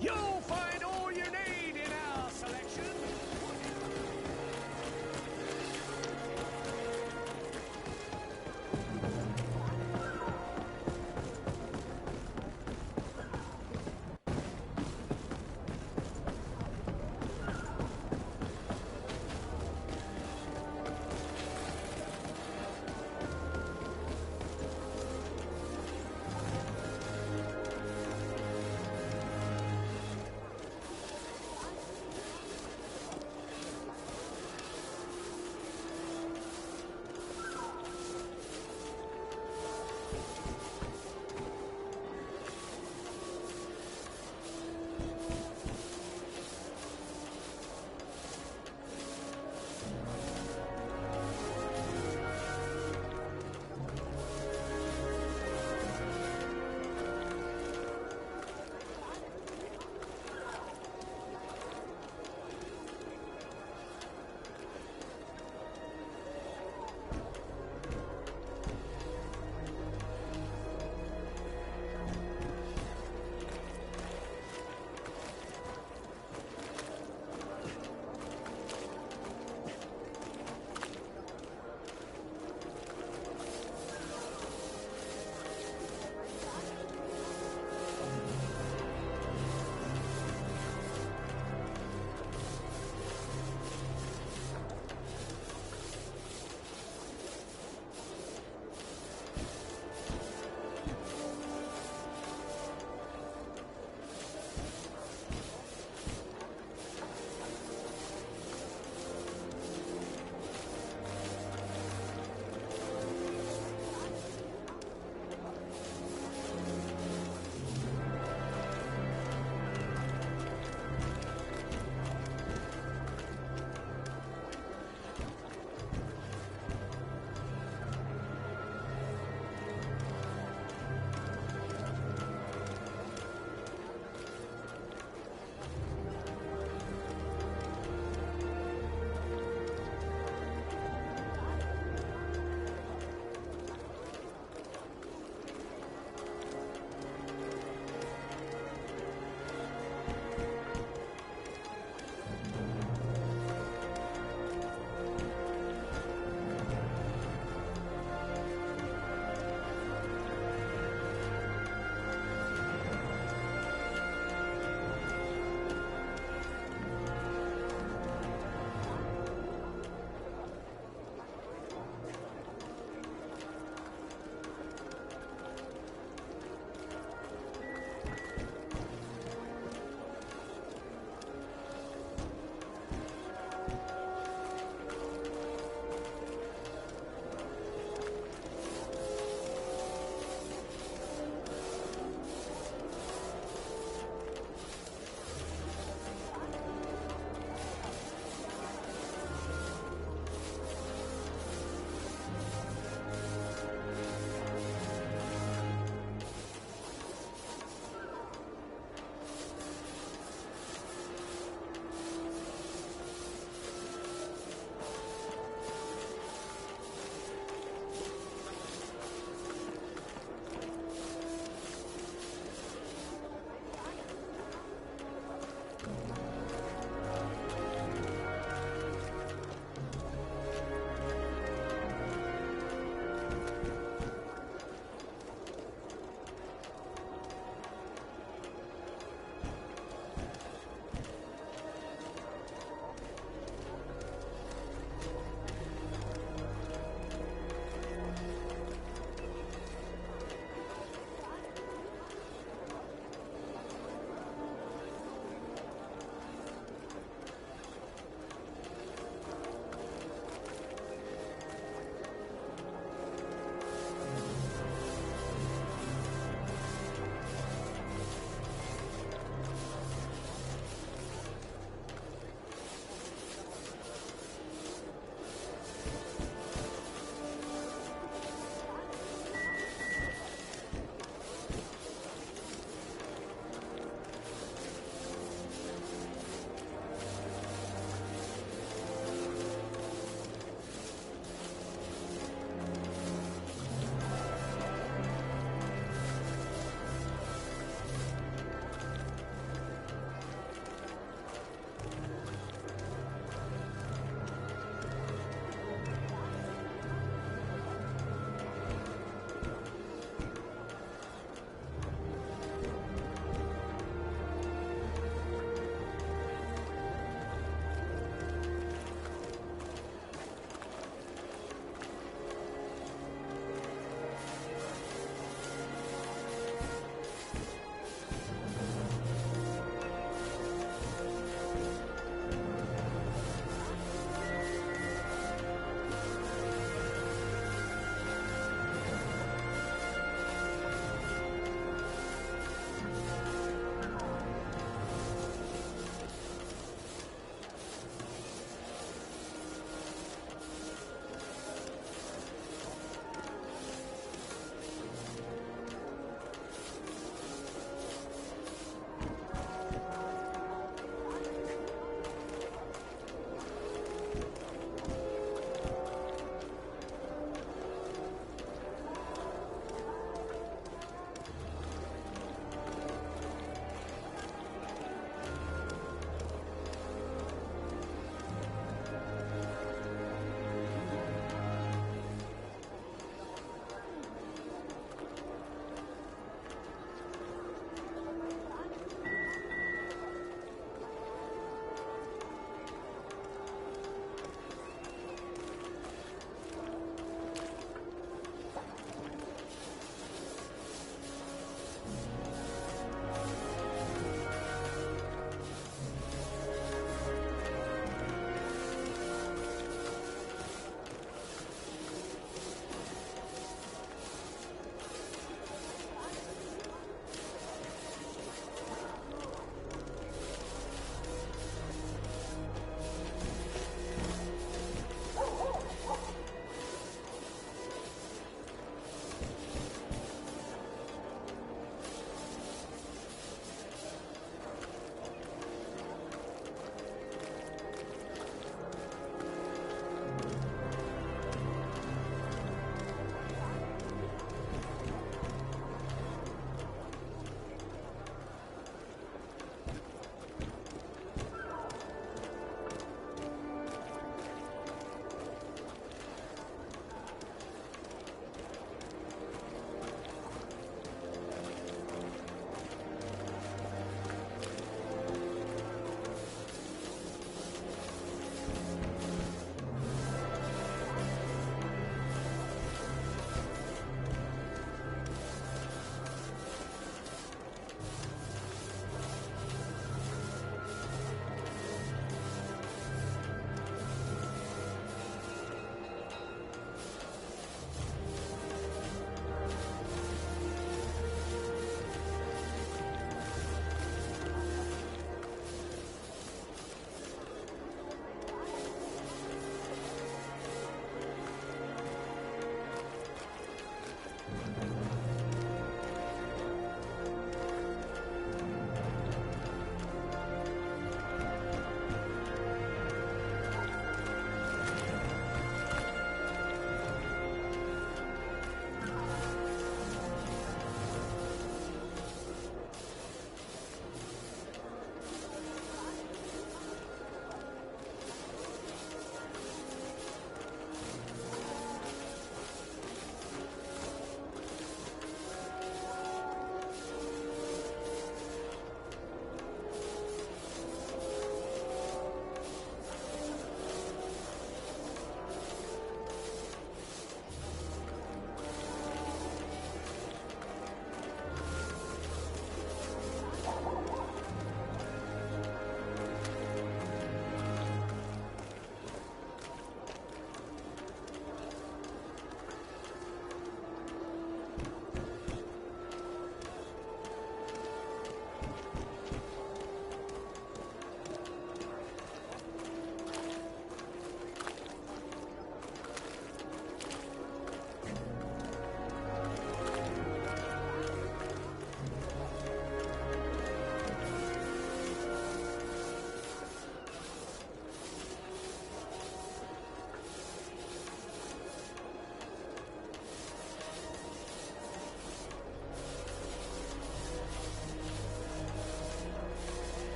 You'll find all you need in our selection.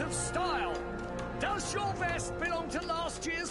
out of style? Does your vest belong to last year's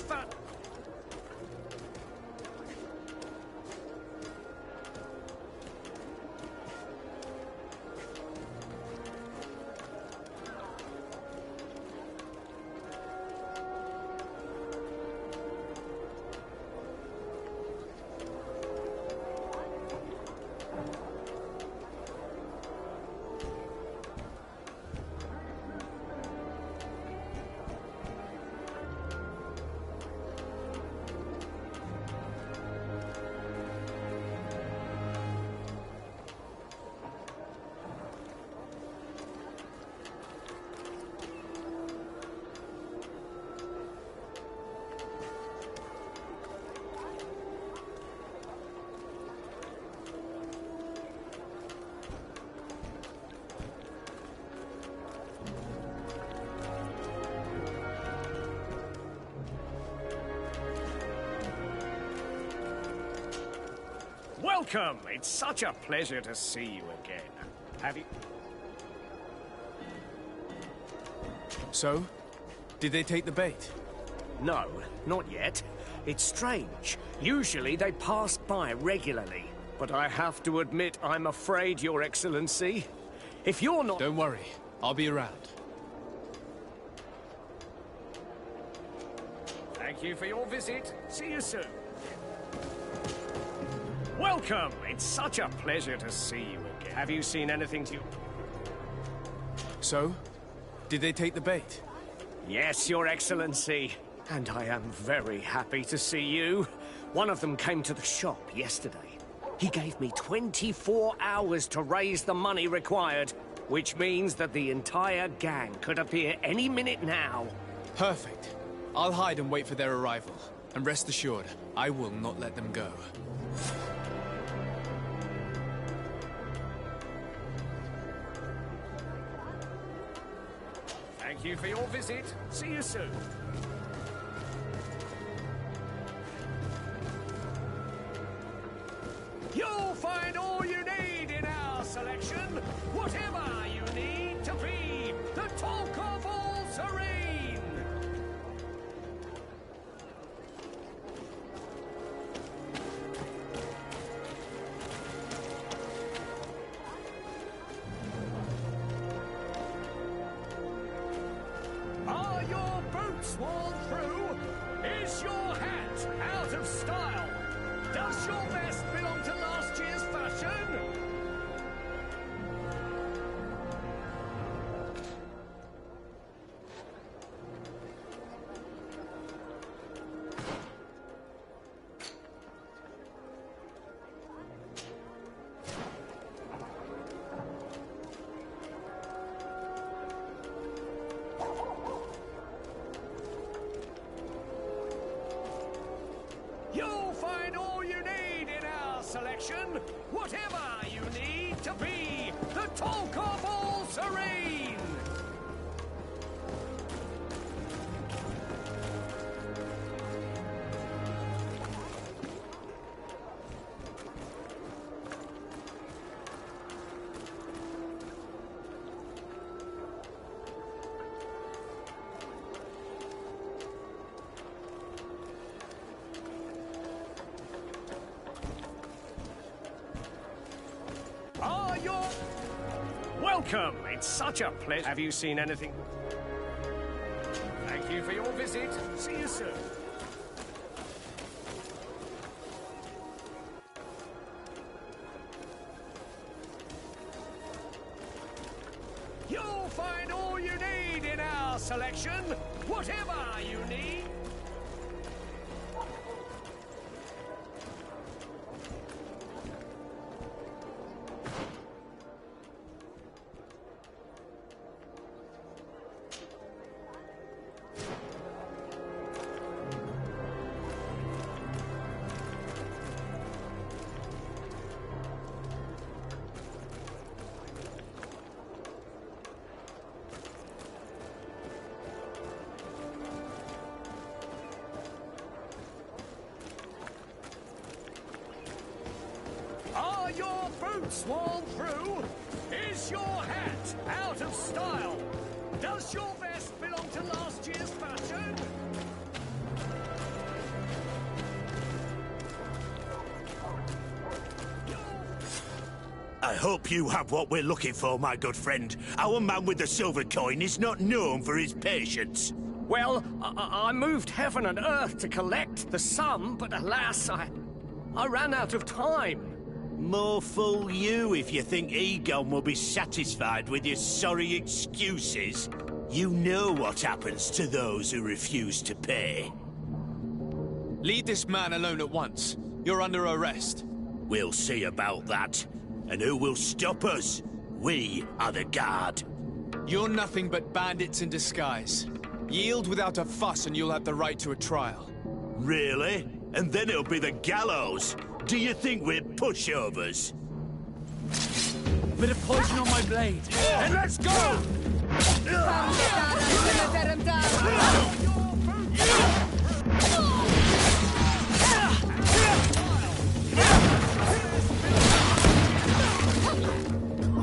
Welcome! It's such a pleasure to see you again. Have you... So? Did they take the bait? No, not yet. It's strange. Usually they pass by regularly. But I have to admit, I'm afraid, Your Excellency. If you're not... Don't worry. I'll be around. Thank you for your visit. See you soon. Welcome! It's such a pleasure to see you again. Have you seen anything to... So? Did they take the bait? Yes, Your Excellency. And I am very happy to see you. One of them came to the shop yesterday. He gave me 24 hours to raise the money required, which means that the entire gang could appear any minute now. Perfect. I'll hide and wait for their arrival. And rest assured, I will not let them go. Thank you for your visit. See you soon. You'll find all you need in our selection. Whatever you need to be the talk of all Serene. Are your boots worn through? Is your hat out of style? Does your vest belong to last year's fashion? You'll find all you need in our selection. Whatever you need to be the talk of all Serene. Are your... Welcome! It's such a pleasure. Have you seen anything? Thank you for your visit. See you soon. You'll find all you need in our selection. Whatever you need. Are your boots worn through? Is your hat out of style? Does your vest I hope you have what we're looking for, my good friend. Our man with the silver coin is not known for his patience. Well, I moved heaven and earth to collect the sum, but alas, I ran out of time. More fool you if you think Egon will be satisfied with your sorry excuses. You know what happens to those who refuse to pay. Leave this man alone at once. You're under arrest. We'll see about that. And who will stop us? We are the guard. You're nothing but bandits in disguise. Yield without a fuss and you'll have the right to a trial. Really? And then it'll be the gallows. Do you think we're pushovers? Bit of poison on my blade. And let's go!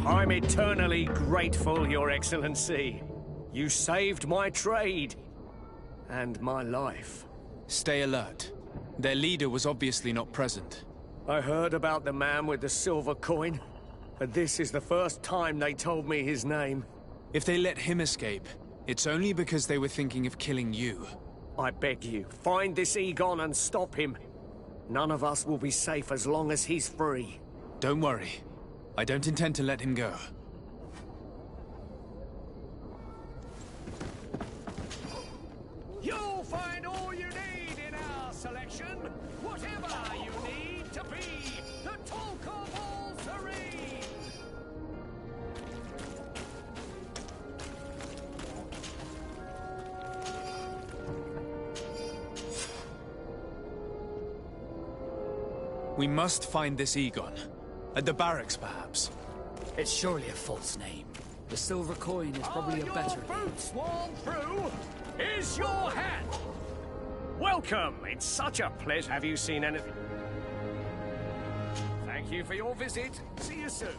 I'm eternally grateful, Your Excellency. You saved my trade. And my life. Stay alert. Their leader was obviously not present. I heard about the man with the silver coin, but this is the first time they told me his name. If they let him escape, it's only because they were thinking of killing you. I beg you, find this Egon and stop him. None of us will be safe as long as he's free. Don't worry. I don't intend to let him go. You'll find all you need in our selection. Whatever you need to be the talk of all Serene. We must find this Egon. At the barracks, perhaps. It's surely a false name. The silver coin is probably a better name. Boots worn through? Is your hat? Welcome! It's such a pleasure. Have you seen anything? Thank you for your visit. See you soon.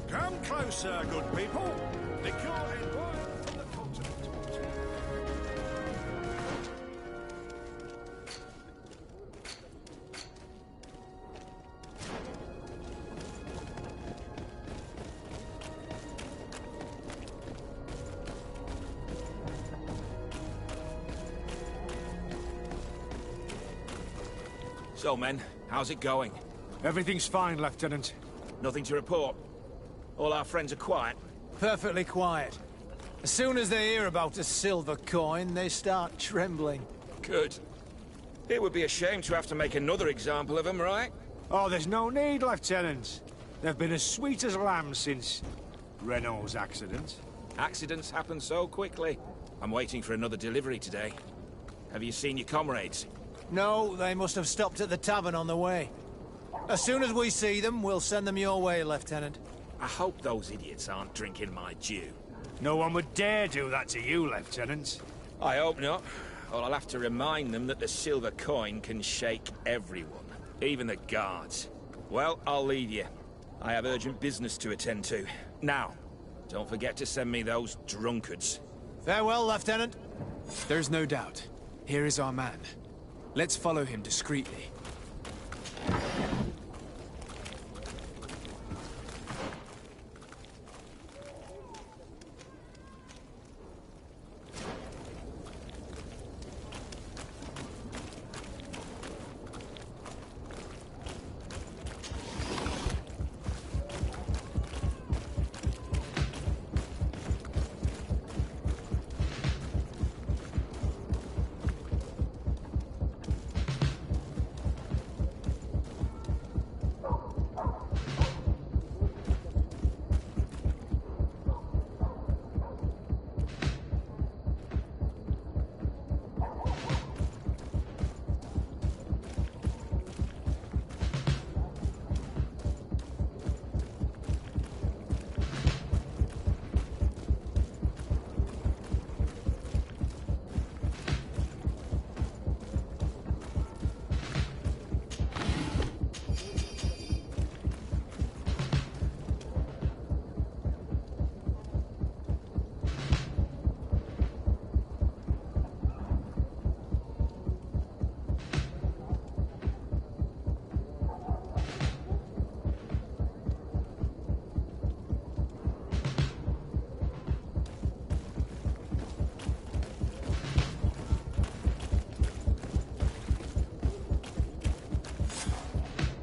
Come closer, good people. Liquor and wine from the continent. So, men, how's it going? Everything's fine, Lieutenant. Nothing to report? All our friends are quiet? Perfectly quiet. As soon as they hear about a silver coin, they start trembling. Good. It would be a shame to have to make another example of them, right? Oh, there's no need, Lieutenant. They've been as sweet as lambs since Renault's accident. Accidents happen so quickly. I'm waiting for another delivery today. Have you seen your comrades? No, they must have stopped at the tavern on the way. As soon as we see them, we'll send them your way, Lieutenant. I hope those idiots aren't drinking my dew. No one would dare do that to you, Lieutenant. I hope not. Or I'll have to remind them that the silver coin can shake everyone, even the guards. Well, I'll leave you. I have urgent business to attend to. Now, don't forget to send me those drunkards. Farewell, Lieutenant. There's no doubt. Here is our man. Let's follow him discreetly.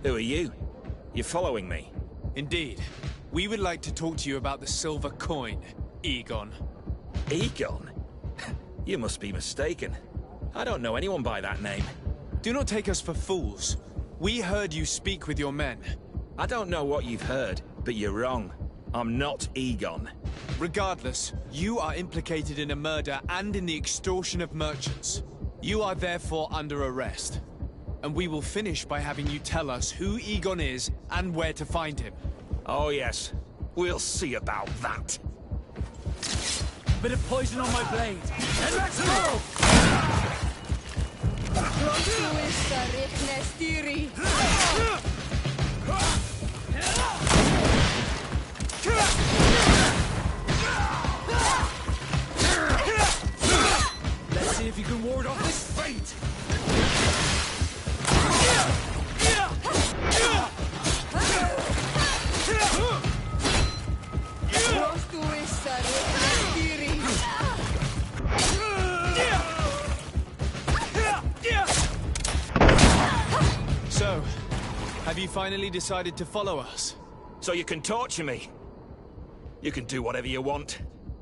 Who are you? You're following me? Indeed. We would like to talk to you about the silver coin, Egon. Egon? You must be mistaken. I don't know anyone by that name. Do not take us for fools. We heard you speak with your men. I don't know what you've heard, but you're wrong. I'm not Egon. Regardless, you are implicated in a murder and in the extortion of merchants. You are therefore under arrest. And we will finish by having you tell us who Egon is and where to find him. Oh yes, we'll see about that. Bit of poison on my blade. And let's go! Let's see if you can ward off this fate! So, have you finally decided to follow us? So you can torture me? You can do whatever you want.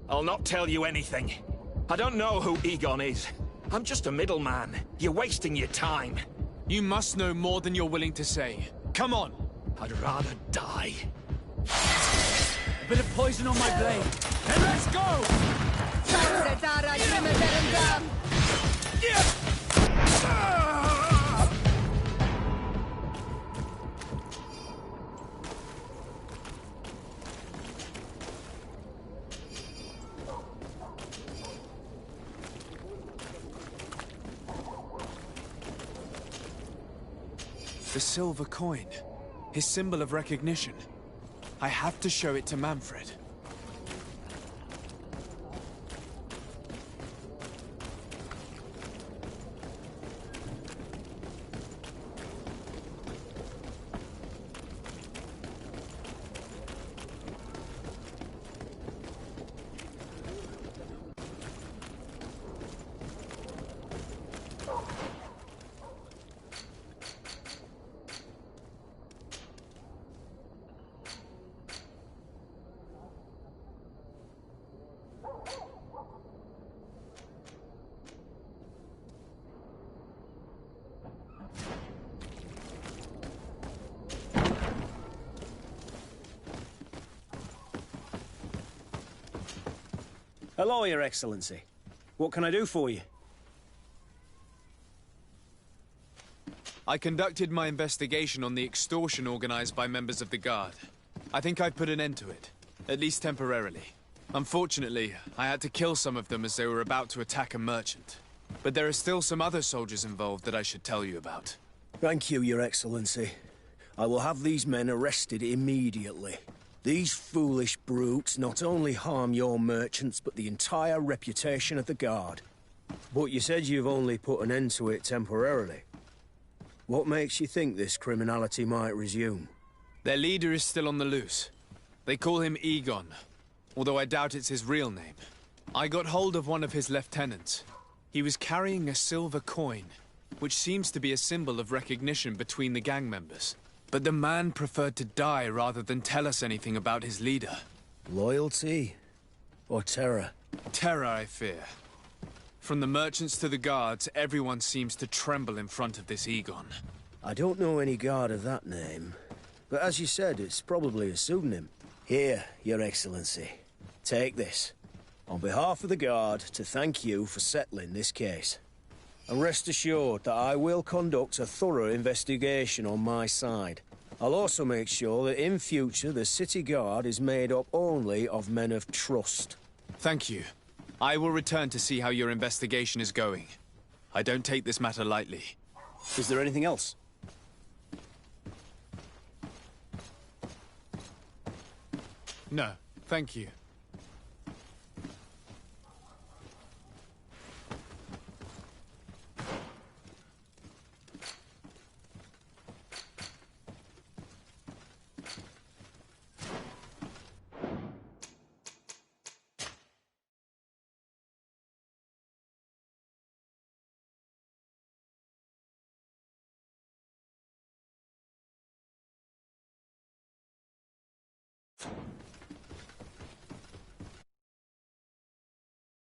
I'll not tell you anything. I don't know who Egon is. I'm just a middleman. You're wasting your time. You must know more than you're willing to say. Come on! I'd rather die. A bit of poison on my blade. And let's go! The silver coin. His symbol of recognition. I have to show it to Manfred. Hello, Your Excellency. What can I do for you? I conducted my investigation on the extortion organized by members of the Guard. I think I've put an end to it, at least temporarily. Unfortunately, I had to kill some of them as they were about to attack a merchant. But there are still some other soldiers involved that I should tell you about. Thank you, Your Excellency. I will have these men arrested immediately. These foolish brutes not only harm your merchants, but the entire reputation of the Guard. But you said you've only put an end to it temporarily. What makes you think this criminality might resume? Their leader is still on the loose. They call him Egon, although I doubt it's his real name. I got hold of one of his lieutenants. He was carrying a silver coin, which seems to be a symbol of recognition between the gang members. But the man preferred to die rather than tell us anything about his leader. Loyalty? Or terror? Terror, I fear. From the merchants to the guards, everyone seems to tremble in front of this Egon. I don't know any guard of that name. But as you said, it's probably a pseudonym. Here, Your Excellency. Take this. On behalf of the Guard, to thank you for settling this case. And rest assured that I will conduct a thorough investigation on my side. I'll also make sure that in future the City Guard is made up only of men of trust. Thank you. I will return to see how your investigation is going. I don't take this matter lightly. Is there anything else? No, thank you.